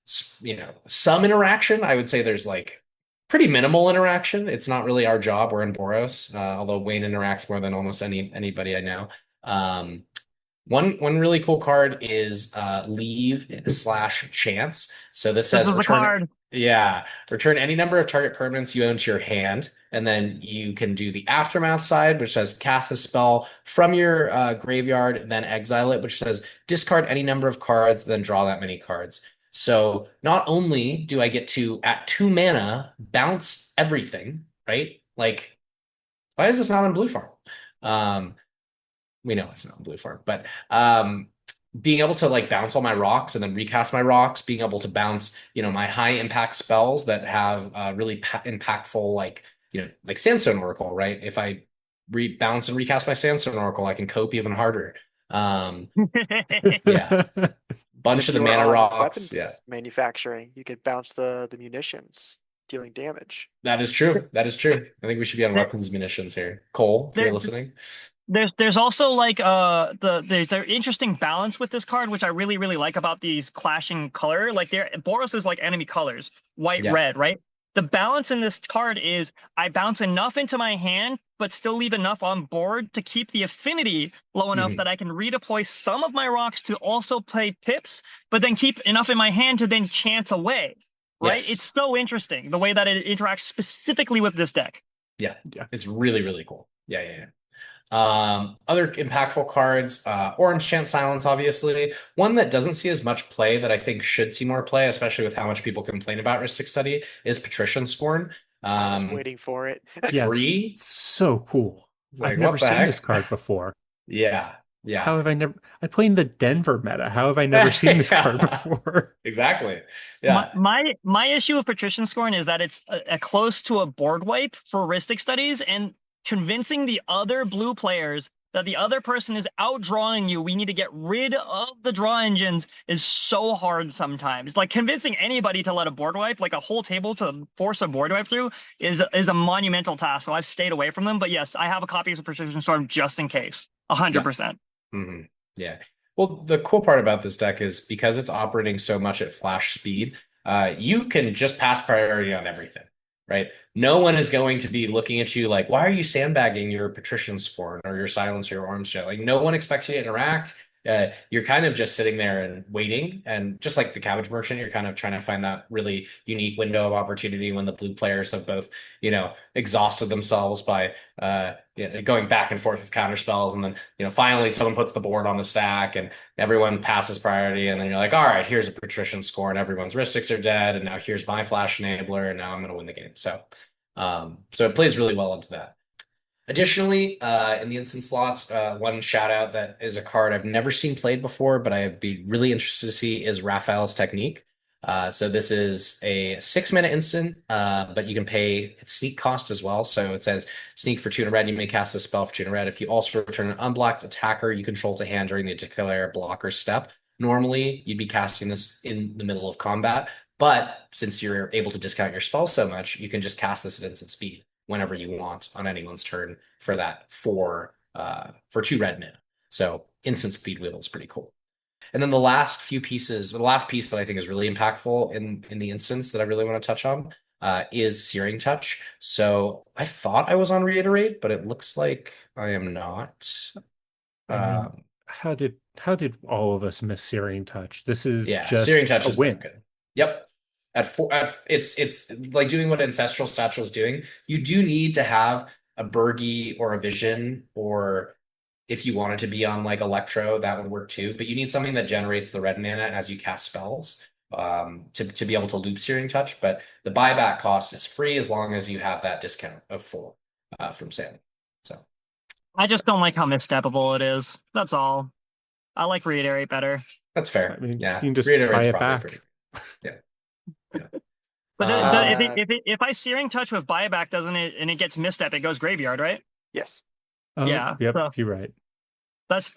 some interaction. I would say there's like pretty minimal interaction. It's not really our job. We're in Boros, although Wayne interacts more than almost anybody I know. Um, one really cool card is leave / chance. So this This says is the card. return any number of target permanents you own to your hand, and then you can do the aftermath side, which says cast a spell from your graveyard, then exile it, which says discard any number of cards, then draw that many cards. So not only do I get to at 2 mana bounce everything, right? Like, why is this not in blue form? Um, we know it's not in blue form, but being able to like bounce all my rocks and then recast my rocks, being able to bounce, my high impact spells that have really impactful, like, like Sandstone Oracle, right? If I bounce and recast my Sandstone Oracle, I can cope even harder. Yeah, And bunch if of the you were mana on rocks. weapons Yeah, manufacturing, you could bounce the munitions, dealing damage. that is true. That is true. I think we should be on There, weapons munitions here. Cole, if you're there, listening. there's also like there's an interesting balance with this card, which I really like about these clashing color. Like Boros is like enemy colors, white, Yeah. red, right? The balance in this card is I bounce enough into my hand, but still leave enough on board to keep the affinity low enough Mhm. that I can redeploy some of my rocks to also play pips, but then keep enough in my hand to then chance away. Right? Yes. It's so interesting the way that it interacts specifically with this deck. Yeah. Yeah. It's really cool. Yeah. Other impactful cards, Orange Chant Silence, obviously. One that doesn't see as much play that I think should see more play, especially with how much people complain about Rhystic Study, is Patrician Scorn. I was waiting for it. Yeah. Free? It's so cool. It's I've like, never what the seen heck? this card before. Yeah. How have I never? I play in the Denver meta. How have I never seen this card before? Exactly. My, Yeah. my issue with Patrician Scorn is that it's a close to a board wipe for Rhystic Studies, and convincing the other blue players that the other person is outdrawing you, we need to get rid of the draw engines, is so hard sometimes. Like convincing anybody to let a board wipe, like a whole table to force a board wipe through, is a monumental task. So I've stayed away from them. But yes, I have a copy of Patrician Storm just in case. 100%. Mm-hmm. Yeah. Well, the cool part about this deck is because it's operating so much at flash speed, you can just pass priority on everything, right? No one is going to be looking at you like, why are you sandbagging your Patrician Scorn or your Silence or your Arms Show? Like, no one expects you to interact. You're kind of just sitting there and waiting. And just like the Cabbage Merchant, you're kind of trying to find that really unique window of opportunity when the blue players have both, exhausted themselves by going back and forth with counter spells. And then, finally someone puts the board on the stack and everyone passes priority. And then you're like, all right, here's a Patrician Score and everyone's Rhystics are dead. And now here's my Flash Enabler. And now I'm going to win the game. So it plays really well into that. Additionally, in the instant slots, one shout out that is a card I've never seen played before, but I'd be really interested to see is Raphael's Technique. So this is a 6-mana instant, but you can pay its sneak cost as well. So it says sneak for 2 and a red, you may cast a spell for 2 and a red. If you also return an unblocked attacker you control to hand during the declare blocker step. Normally, you'd be casting this in the middle of combat, but since you're able to discount your spell so much, you can just cast this at instant speed whenever you want on anyone's turn for that for 2 red mana. So instant speed wheel is pretty cool. And then the last piece that I think is really impactful in the instance that I really want to touch on is Searing Touch. So I thought I was on Reiterate, but it looks like I am not. How did all of us miss Searing Touch? This is just Searing Touch a is win. broken. Yep. It's like doing what Ancestral Satchel is doing. You do need to have a Burgie or a Vision, or if you wanted to be on like Electro, that would work too. But you need something that generates the red mana as you cast spells to be able to loop Searing Touch. But the buyback cost is free as long as you have that discount of 4 from Sami. So I just don't like how missteppable it is. That's all. I like Reiterate better. that's fair. I mean, Yeah, you can just Reiterate's buy it probably back. pretty. Yeah. But if I Searing Touch with buyback, doesn't it, and it gets misstep, it goes graveyard, right? Yes. Oh, Yeah, yep, so- you're right. That's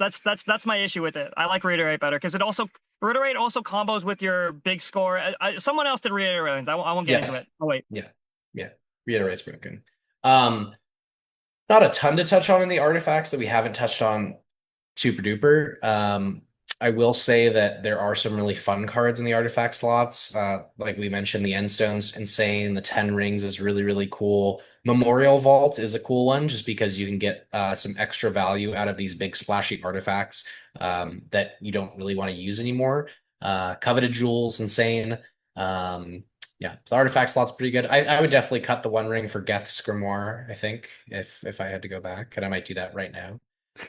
my issue with it. I like Reiterate better because it also Reiterate also combos with your big score. Someone else did Reiterate. I won't get into it. Oh, wait. Yeah. Reiterate's broken. Not a ton to touch on in the artifacts that we haven't touched on super duper. I will say that there are some really fun cards in the artifact slots. Like we mentioned, the Endstone's insane. The 10 rings is really, really cool. Memorial Vault is a cool one just because you can get some extra value out of these big splashy artifacts that you don't really want to use anymore. Coveted Jewels, insane. Yeah, the artifact slot's pretty good. I would definitely cut the one ring for Geth's Grimoire, I think, if I had to go back, and I might do that right now.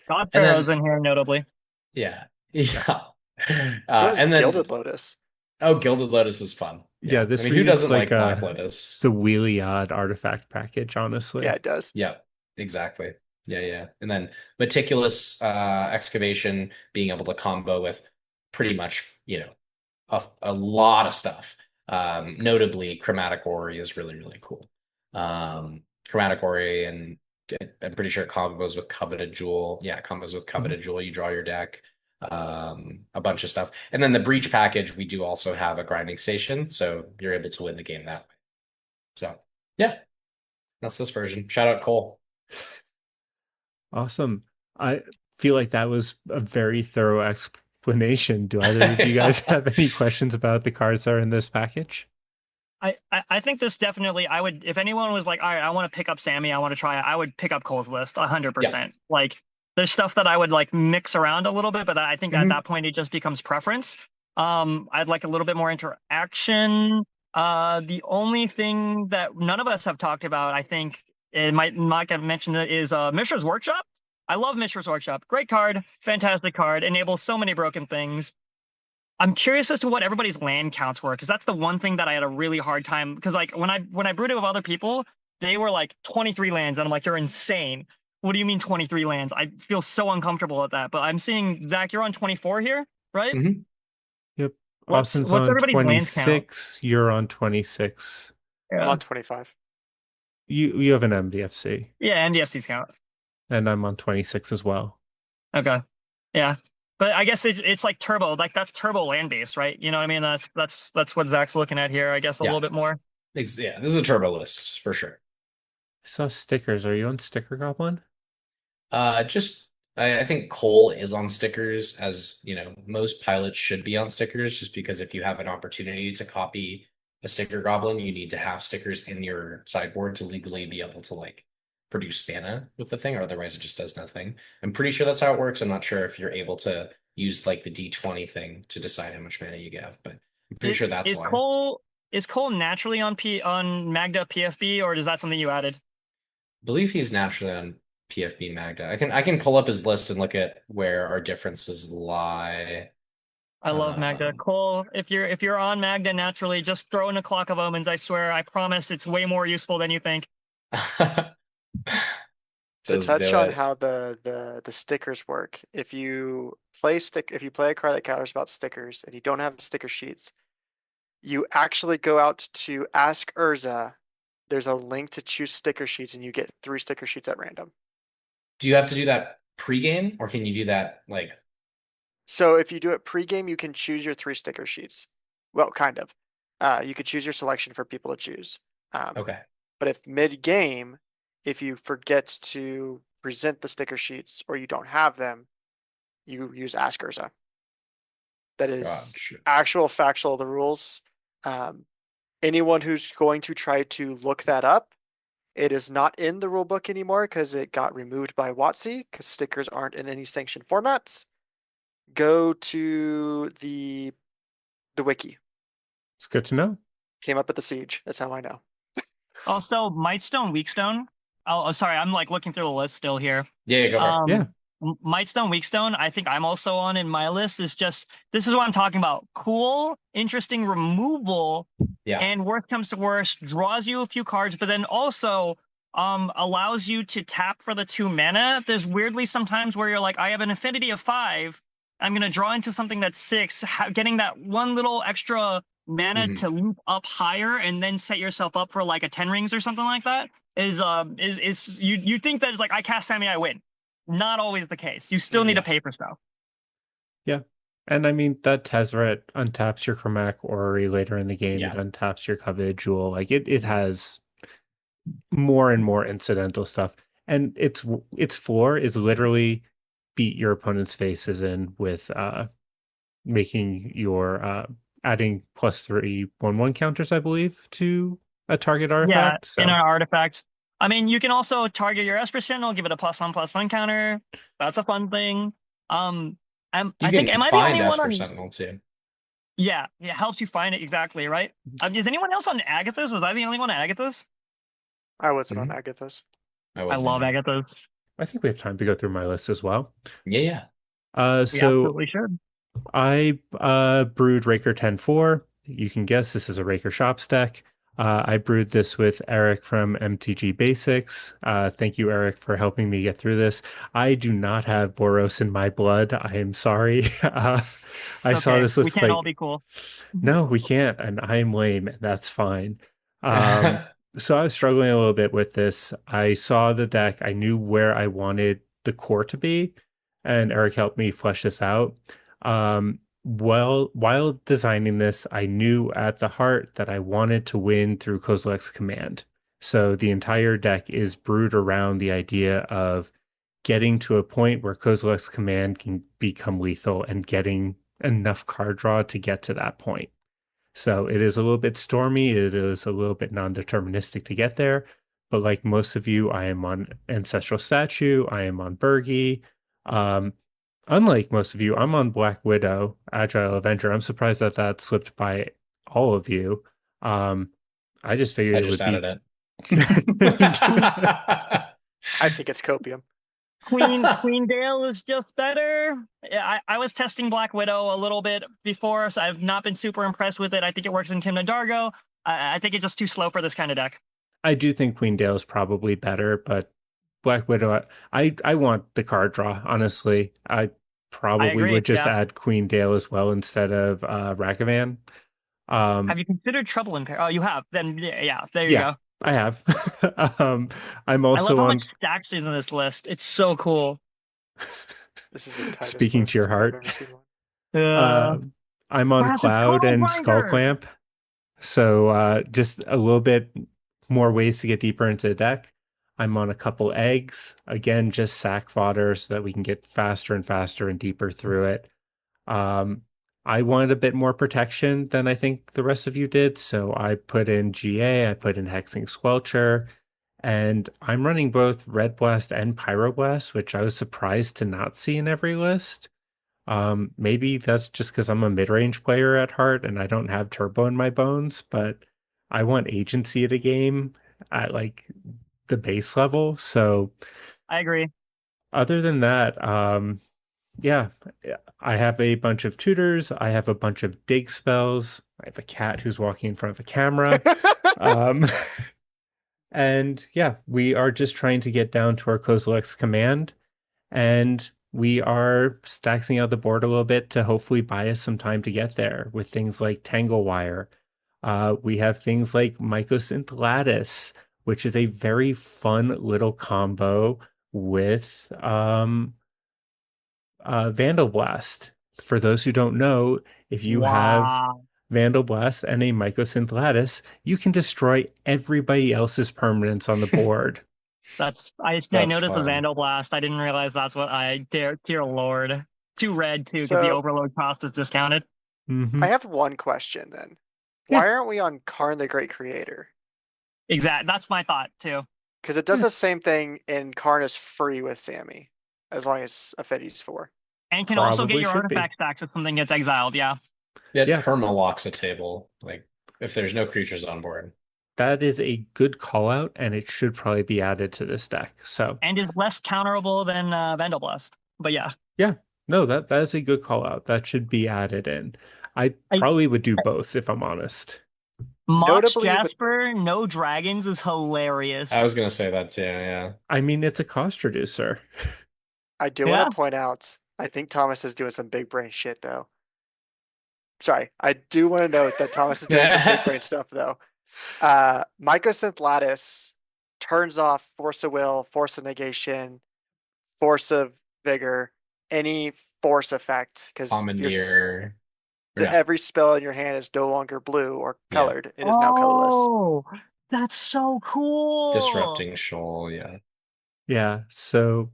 God And Pharaoh's then in here notably. yeah, yeah. So is And then Gilded Lotus. Gilded Lotus is fun. Yeah, I this mean, who reads doesn't like like Black Lotus? the Wheelie Odd artifact package, honestly. Yeah, it does. Yeah, exactly. Yeah. And then Meticulous Excavation being able to combo with pretty much, a lot of stuff. Notably, Chromatic Ori is really, really cool. Chromatic Ori, and I'm pretty sure it combos with Coveted Jewel. Yeah, it combos with Coveted Jewel. You draw your deck. A bunch of stuff. And then the Breach package, we do also have a grinding station, so you're able to win the game that way. So, yeah, that's this version. Shout out Cole. Awesome. I feel like that was a very thorough explanation. Do either of you guys have any questions about the cards that are in this package? I think this definitely, I would, if anyone was like, all right, I want to pick up Sami, I want to try it, I would pick up Cole's list 100%. Like, there's stuff that I would like mix around a little bit, but I think at that point it just becomes preference. I'd like a little bit more interaction. The only thing that none of us have talked about, I think it might not get mentioned, is Mishra's Workshop. I love Mishra's Workshop. Great card, fantastic card, enables so many broken things. I'm curious as to what everybody's land counts were, because that's the one thing that I had a really hard time. Because like when I brewed it with other people, they were like 23 lands, and I'm like, you're insane. What do you mean 23 lands? I feel so uncomfortable at that. But I'm seeing Zach, you're on 24 here, right? Mm-hmm. Yep. What's Austin's on everybody's lands count? 26. You're on 26. I'm on 25. You have an MDFC. Yeah, NDFC's count. And I'm on 26 as well. Okay. Yeah. But I guess it's like turbo, like that's turbo land base, right? You know what I mean? That's what Zach's looking at here, I guess, a little bit more. Yeah, this is a turbo list for sure. I saw stickers. Are you on Sticker Goblin? I think Cole is on stickers, as most pilots should be on stickers, just because if you have an opportunity to copy a sticker goblin, you need to have stickers in your sideboard to legally be able to like produce mana with the thing, or otherwise it just does nothing. I'm pretty sure that's how it works. I'm not sure if you're able to use like the D20 thing to decide how much mana you give, but I'm pretty sure that's why. Is Cole naturally on Magda PFB, or is that something you added? I believe he's naturally on PFB Magda. I can pull up his list and look at where our differences lie. I love Magda. Cole, if you're on Magda naturally, just throw in a Clock of Omens. I swear, I promise, it's way more useful than you think. To touch on how the stickers work, if you play a card that cares about stickers and you don't have sticker sheets, you actually go out to Ask Urza. There's a link to choose sticker sheets, and you get 3 sticker sheets at random. Do you have to do that pre-game, or can you do that like? So if you do it pre-game, you can choose your 3 sticker sheets. Well, kind of. You could choose your selection for people to choose. Okay. But if mid-game, if you forget to present the sticker sheets or you don't have them, you use Ask Urza. That is actual factual of the rules. Anyone who's going to try to look that up, it is not in the rulebook anymore because it got removed by WotC because stickers aren't in any sanctioned formats. Go to the wiki. It's good to know. Came up at the siege. That's how I know. Also, Mightstone, Weakstone. Oh, sorry, I'm like looking through the list still here. Yeah, go for it. Yeah. Mightstone, Weakstone, I think I'm also on in my list. Is just, this is what I'm talking about. Cool, interesting removal. Yeah. And worst comes to worst, draws you a few cards, but then also allows you to tap for the 2 mana. There's weirdly sometimes where you're like, I have an affinity of 5. I'm going to draw into something that's 6, getting that one little extra mana to loop up higher and then set yourself up for like a 10 rings or something like that is you think that it's like, I cast Sami, I win. Not always the case. You still need to pay for stuff. Yeah. And I mean that Tezzeret untaps your Chromatic Orrery later in the game. It Yeah. untaps your Coveted Jewel. Like it has more and more incidental stuff. And its floor is literally beat your opponent's faces in with making your adding +3/+1/+1 counters, I believe, to a target Yeah, artifact. in So an artifact. I mean, you can also target your Esper Sentinel, give it a +1/+1 counter. That's a fun thing. You I think, can am I the find only one Esper on? Sentinel too. Yeah, it helps you find it exactly, right? Is anyone else on Agathis? Was I the only one on Agathis? I wasn't on Mhm. Agathis. I I wasn't love either. Agathis. I think we have time to go through my list as well. Yeah, yeah. We So absolutely should. I brewed Raker 10-4. You can guess this is a Raker Shops deck. I brewed this with Eric from MTG Basics. Thank you, Eric, for helping me get through this. I do not have Boros in my blood. I am sorry. I saw Okay, this we list can't all like, be cool. no, we can't, and I am lame, and that's fine. Um, so I was struggling a little bit with this. I saw the deck. I knew where I wanted the core to be, and Eric helped me flesh this out. While designing this, I knew at the heart that I wanted to win through Kozilek's command. So the entire deck is brewed around the idea of getting to a point where Kozilek's command can become lethal and getting enough card draw to get to that point. So it is a little bit stormy. It is a little bit non-deterministic to get there. But like most of you, I am on Ancestral Statue. I am on Bergie. Um, Unlike most of you, I'm on Black Widow, Agile Avenger. I'm surprised that that slipped by all of you. Um, I just figured I it just would added be. it. I think it's copium. Queen Dale is just better. Yeah, I was testing Black Widow a little bit before, so I've not been super impressed with it. I think it works in Timna Dargo. I think it's just too slow for this kind of deck. I do think Queen Dale is probably better, but Black Widow, I want the card draw, honestly. I I probably agree. would just Yeah. add Queen Dale as well instead of Ragavan. Have Um, you considered Trouble in Paris? Oh, you have. Then yeah, there you yeah, go. I have. um, I'm I love also how much on, stacks is in this list. It's so cool. This is the tightest speaking to your list I've heart, ever seen one. um, I'm on Brass's Cloud Tunnel and Skull Grinder. Clamp. So just a little bit more ways to get deeper into the deck. I'm on a couple eggs. Again, just sack fodder so that we can get faster and faster and deeper through it. Um, I wanted a bit more protection than I think the rest of you did. So I put in GA, I put in Hexing Squelcher, and I'm running both Red Blast and Pyroblast, which I was surprised to not see in every list. Maybe that's just because I'm a mid-range player at heart and I don't have turbo in my bones, but I want agency at a game at like the base level. So I agree. other than that, yeah, I have a bunch of tutors. I have a bunch of dig spells. I have a cat who's walking in front of a camera. Um, and yeah, we are just trying to get down to our Kozilek's command. And we are stacking out the board a little bit to hopefully buy us some time to get there with things like Tangle Wire. We have things like Mycosynth Lattice, which is a very fun little combo with Vandal Blast. For those who don't know, if you have Wow. Vandal Blast and a Mycosynth Lattice, you can destroy everybody else's permanents on the board. I That's noticed the fun. Vandal Blast. I didn't realize that's what dear Lord. Two red too, because the So overload cost is discounted. Hmm. I have one question then. Yeah. Why aren't we on Karn the Great Creator? Exact. That's my thought too. Because it does the same thing and Karn is free with Sami, as long as Affinity's 4. And can also get Probably your should be. artifact stacks if something gets exiled. Yeah. It Yeah, perma locks a table, like if there's no creatures on board. that is a good call out, and it should probably be added to this deck. So, And is less counterable than Vandal Blast. But yeah. yeah, no, that is a good call out. That should be added in. I I, probably would do both if I'm honest. Mox Notably, with Jasper, no dragons is hilarious. I was gonna say that too, yeah. I mean, it's a cost reducer. I do want Yeah. to point out, I think Thomas is doing some big brain shit though. Sorry, I do want to note that Thomas is doing some big brain stuff though. Mycosynth Lattice turns off Force of Will, Force of Negation, Force of Vigor, any force effect because Commandeer. Or no. every spell in your hand is no longer blue or Yeah. colored. It is now colorless. Oh, that's so cool. Disrupting Shoal, yeah. Yeah, so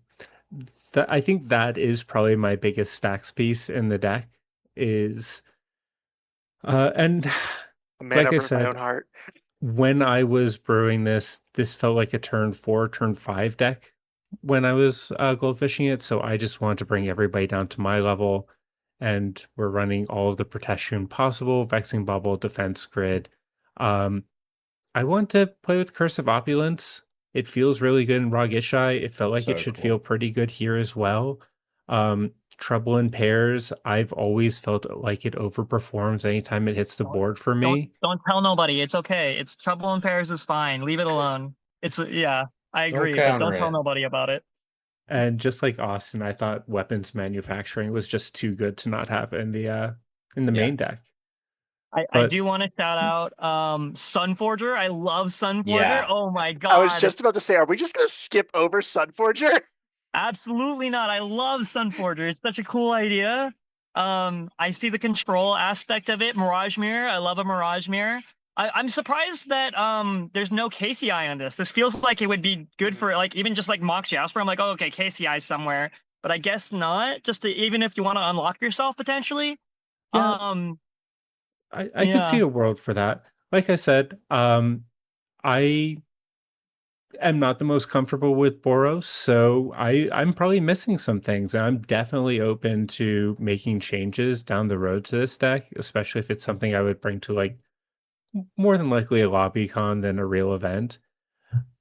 I think that is probably my biggest stacks piece in the deck is and A man like I over my own said, heart. when I was brewing this felt like a turn 4, turn 5 deck when I was goldfishing it, so I just wanted to bring everybody down to my level, and we're running all of the protection possible, Vexing Bubble, Defense Grid. Um, I want to play with Curse of Opulence. It feels really good in Rogishai. It felt like it So should cool. feel pretty good here as well. Trouble in Pairs, I've always felt like it overperforms anytime it hits the board for me. Don't tell nobody. It's okay. It's Trouble in Pairs is fine. Leave it alone. It's yeah, I Don't agree, but don't counter tell it. nobody about it. And just like Austin, I thought weapons manufacturing was just too good to not have in the main deck. I But do want to shout out Sunforger. I love Sunforger. Yeah. Oh my god. I was just about to say, are we just gonna skip over Sunforger? Absolutely not. I love Sunforger. It's such a cool idea. I see the control aspect of it. Mirage Mirror. I love a Mirage Mirror. I'm surprised that there's no KCI on this. This feels like it would be good for like even just like Mock Jasper. I'm like, oh okay, KCI somewhere, but I guess not. Just to, even if you want to unlock yourself potentially. yeah, Um, I could see yeah. a world for that. Like I said, I am not the most comfortable with Boros, so I'm probably missing some things. And I'm definitely open to making changes down the road to this deck, especially if it's something I would bring to like more than likely a Lobbycon than a real event.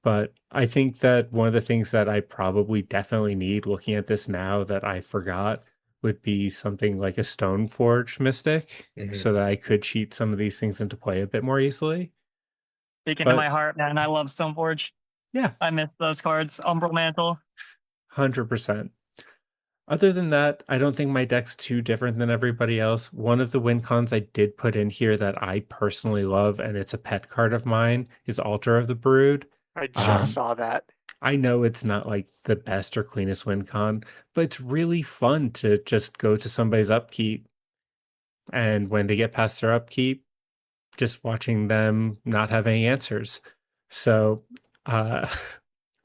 But I think that one of the things that I probably definitely need looking at this now that I forgot would be something like a Stoneforge Mystic Mhm. so that I could cheat some of these things into play a bit more easily. Speaking to But my heart, man. I love Stoneforge. yeah, I miss those cards. Umbral Mantle. 100%. Other than that, I don't think my deck's too different than everybody else. One of the win cons I did put in here that I personally love, and it's a pet card of mine, is Altar of the Brood. I just Um, saw that. I know it's not like the best or cleanest win con, but it's really fun to just go to somebody's upkeep. And when they get past their upkeep, just watching them not have any answers. So uh,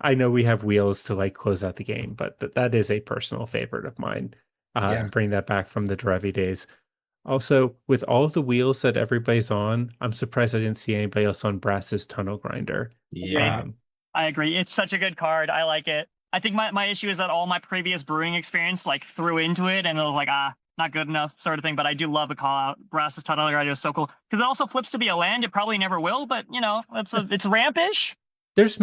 I know we have wheels to like close out the game, but that is a personal favorite of mine. Yeah. And bring that back from the Derevi days. Also, with all of the wheels that everybody's on, I'm surprised I didn't see anybody else on Brass's Tunnel Grinder. Yeah. I agree. It's such a good card. I like it. I think my issue is that all my previous brewing experience like threw into it and it was like, not good enough sort of thing. But I do love the call out. Brass's Tunnel Grinder is so cool. Because it also flips to be a land. It probably never will, but you know, it's rampish. There's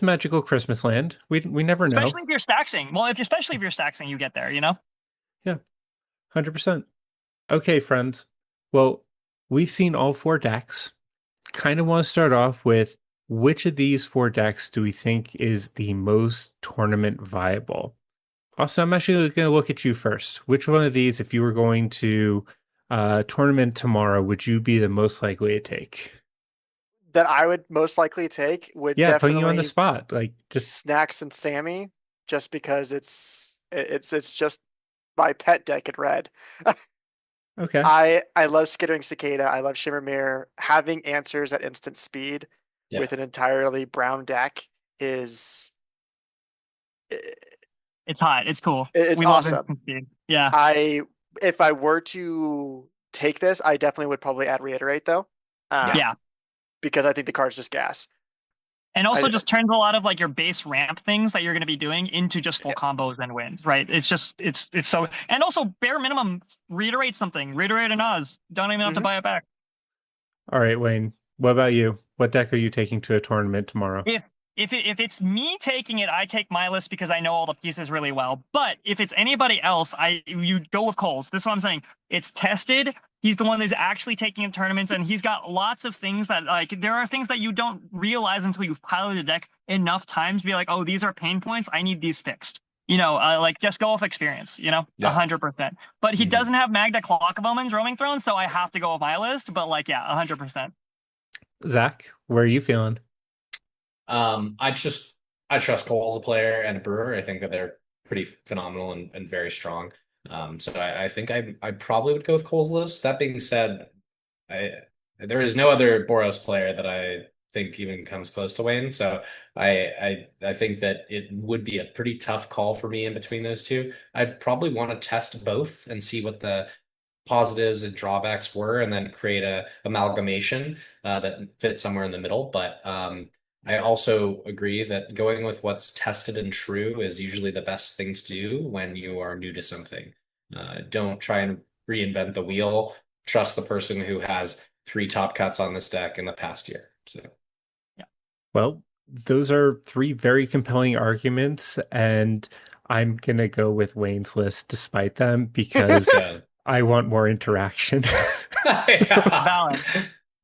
magical Christmas land. We never know. Especially if you're staxing. Well, especially if you're staxing, you get there, you know? Yeah. 100%. Okay, friends. Well, we've seen all 4 decks. Kind of want to start off with which of these 4 decks do we think is the most tournament viable? Also, I'm actually going to look at you first. Which one of these, if you were going to tournament tomorrow, would you be the most likely to take? That I would most likely take would Yeah, putting you on the definitely spot. Like just Snacks and Sammy, just because it's just my pet deck in red. okay. I love Skittering Cicada. I love Shimmer Mirror. Having answers at instant speed Yeah. with an entirely brown deck is It's hot. It's cool. it's We love awesome. instant speed. Yeah. If I were to take this, I definitely would probably add Reiterate though. Yeah. Because I think the card's just gas. And also I- just turns a lot of like your base ramp things that you're going to be doing into just full combos and wins, right? It's just it's so, and also bare minimum reiterate something, reiterate an Oz. Don't even have to buy it back. All right, Wayne. What about you? What deck are you taking to a tournament tomorrow? If it's me taking it, I take my list because I know all the pieces really well. But if it's anybody else, you go with Coles. This is what I'm saying. It's tested. He's the one who's actually taking in tournaments, and he's got lots of things that like there are things that you don't realize until you've piloted a deck enough times to be like, oh, these are pain points. I need these fixed. You know, like just go off experience. You know, 100%. But he doesn't have Magda Clock of Omens, Roaming Throne, so I have to go with my list. But like, yeah, 100%. Zach, where are you feeling? I trust Cole as a player and a brewer. I think that they're pretty phenomenal and very strong. So I think I probably would go with Cole's list. That being said, I there is no other Boros player that I think even comes close to Wayne. So I think that it would be a pretty tough call for me in between those two. I'd probably want to test both and see what the positives and drawbacks were, and then create a amalgamation that fits somewhere in the middle. But I also agree that going with what's tested and true is usually the best thing to do when you are new to something. Don't try and reinvent the wheel. Trust the person who has three top cuts on this deck in the past year. So, Well, those are three very compelling arguments, and I'm gonna go with Wayne's list despite them because so I want more interaction. Valid.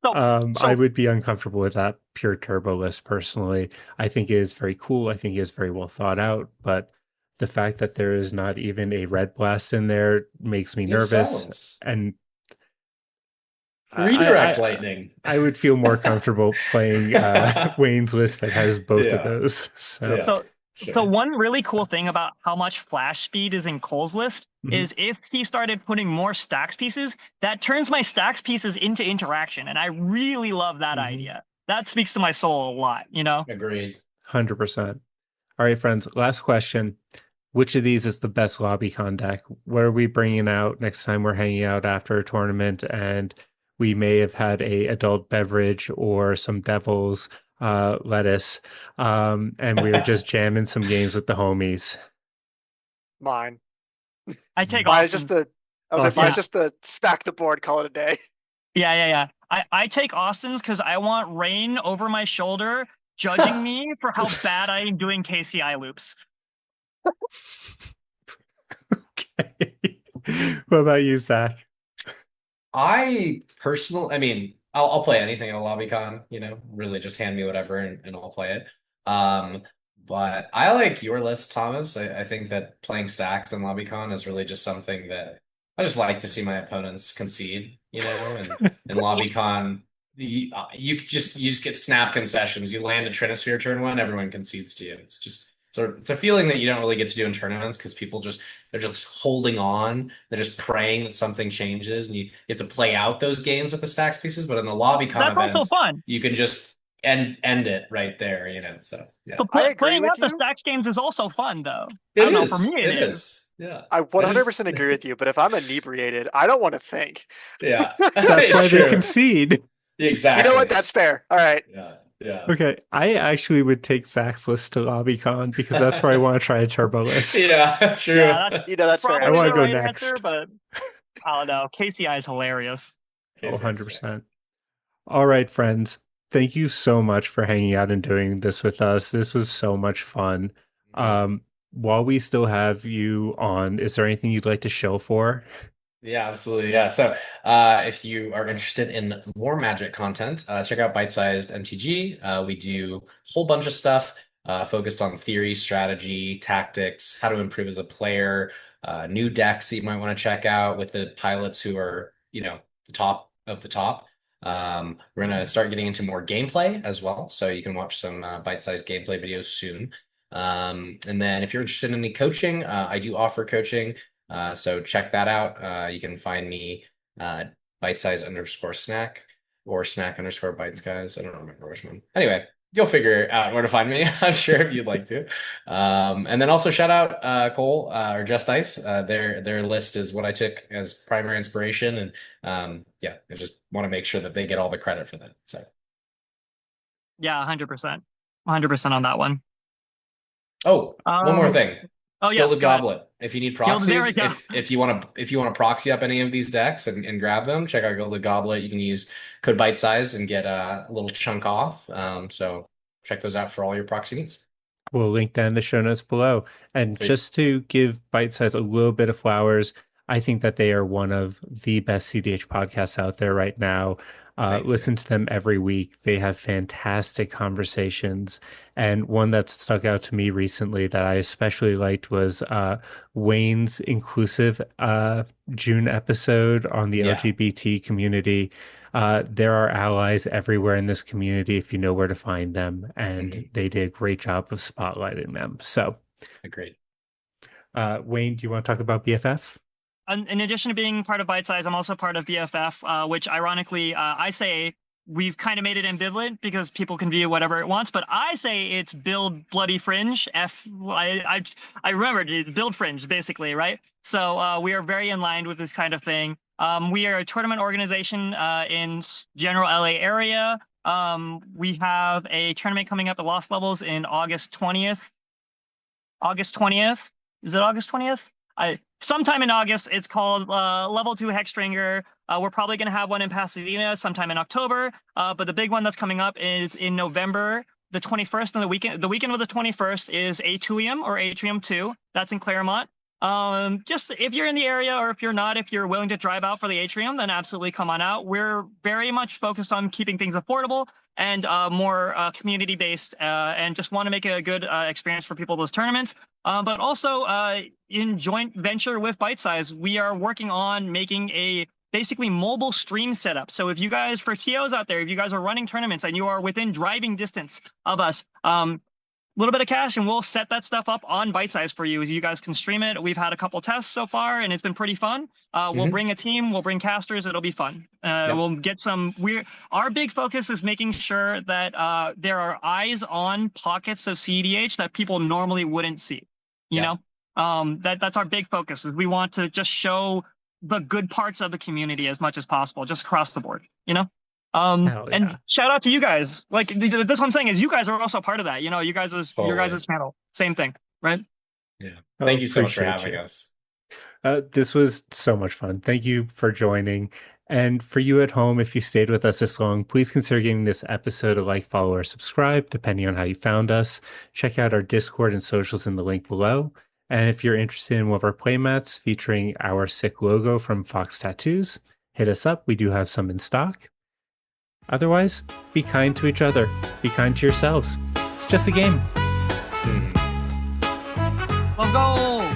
So, I would be uncomfortable with that pure turbo list personally. I think it is very cool. I think it is very well thought out, but the fact that there is not even a red blast in there makes me Dude, nervous. silence. And Redirect lightning. I would feel more comfortable playing Wayne's list that has both of Yeah. those. So Yeah. so Sure. one really cool thing about how much flash speed is in Cole's list is if he started putting more stacks pieces, that turns my stacks pieces into interaction. And I really love that idea. That speaks to my soul a lot, you know? Agreed. 100%. All right, friends, last question. Which of these is the best Lobbycon deck? What are we bringing out next time we're hanging out after a tournament and we may have had a adult beverage or some devil's lettuce, and we were just jamming some games with the homies? Mine. I take Mine's just Austin's. mine's just the smack the board, call it a day. Yeah. I take Austin's because I want Rain over my shoulder judging me for how bad I am doing KCI loops. Okay. What about you, Zach? I mean, I'll play anything at a LobbyCon, really just hand me whatever and I'll play it. But I like your list, Thomas. I think that playing stacks in LobbyCon is really just something that I just like to see my opponents concede, and in LobbyCon, you just get snap concessions. You land a Trinisphere turn one, everyone concedes to you. It's a feeling that you don't really get to do in tournaments because they're just holding on. They're just praying that something changes, and you have to play out those games with the stacks pieces. But in the LobbyCon That's also events, fun. you can just end it right there, So yeah, So I agree playing with out the you. stacks games is also fun, though. it I don't know. is. For me, It it is. is. Yeah, I 100% agree with you, but if I'm inebriated, I don't want to think. Yeah, That's why it's they true. concede. Exactly. You know what? That's fair. All right. Yeah. Okay, I actually would take Zach's list to LobbyCon because that's where I want to try a turbo list. Yeah, true. Yeah, that's That's fair. probably wanna the go right next. answer, but I don't know. KCI is hilarious. Oh, 100%. All right, friends. Thank you so much for hanging out and doing this with us. This was so much fun. While we still have you on, is there anything you'd like to show for? Yeah, absolutely. Yeah. So, if you are interested in more Magic content, check out Bite Sized MTG. We do a whole bunch of stuff focused on theory, strategy, tactics, how to improve as a player, new decks that you might want to check out with the pilots who are, the top of the top. We're going to start getting into more gameplay as well. So you can watch some bite-sized gameplay videos soon. And then if you're interested in any coaching, I do offer coaching. So check that out. You can find me bite-size_snack or snack_bites, guys. I don't remember which one. Anyway, you'll figure out where to find me, I'm sure, if you'd like to. And then also shout out Cole or Just Ice. Their list is what I took as primary inspiration. And I just want to make sure that they get all the credit for that. So Yeah, 100%. 100% on that one. Oh, one more thing. Oh yeah, Gilded Goblet. If you need proxies, there we go. if you want to proxy up any of these decks and grab them, check out Gilded Goblet. You can use code Bite Size and get a little chunk off. So check those out for all your proxy needs. We'll link down in the show notes below. And Sweet. just to give Bite Size a little bit of flowers, I think that they are one of the best cEDH podcasts out there right now. Listen to them every week. They have fantastic conversations. And one that stuck out to me recently that I especially liked was Wayne's inclusive June episode on the LGBT community. There are allies everywhere in this community if you know where to find them. And they did a great job of spotlighting them. So Agreed. Wayne, do you want to talk about BFF? In addition to being part of Bite Size, I'm also part of BFF, which ironically, I say we've kind of made it ambivalent because people can view whatever it wants, but I say it's build bloody fringe. I remembered it's build fringe basically, right? So we are very in line with this kind of thing. We are a tournament organization in general LA area. We have a tournament coming up at Lost Levels in August 20th. August 20th? Is it August 20th? Sometime in August. It's called Level 2 Hexstringer. We're probably going to have one in Pasadena sometime in October. But the big one that's coming up is in November, the 21st, and the weekend of the 21st is Atrium or Atrium 2. That's in Claremont. Just if you're in the area, or if you're not, if you're willing to drive out for the Atrium, then absolutely come on out. We're very much focused on keeping things affordable and more community-based, and just want to make a good experience for people at those tournaments. But also in joint venture with Bite Size, we are working on making a basically mobile stream setup. So if you guys, for TOs out there, if you guys are running tournaments and you are within driving distance of us, little bit of cash and we'll set that stuff up on Bite Size for you. You guys can stream it. We've had a couple tests so far and it's been pretty fun. We'll bring a team, we'll bring casters. It'll be fun. We'll get some our big focus is making sure that there are eyes on pockets of cEDH that people normally wouldn't see. You know, that's our big focus, is we want to just show the good parts of the community as much as possible, just across the board, you know? And shout out to you guys. Like, this what I'm saying is you guys are also part of that. You know, you guys is your guys' channel, same thing, right? Yeah. Thank you so much for having us. This was so much fun. Thank you for joining. And for you at home, if you stayed with us this long, please consider giving this episode a like, follow, or subscribe, depending on how you found us. Check out our Discord and socials in the link below. And if you're interested in one of our playmats featuring our sick logo from Fox Tattoos, hit us up. We do have some in stock. Otherwise, be kind to each other. Be kind to yourselves. It's just a game. Let's go!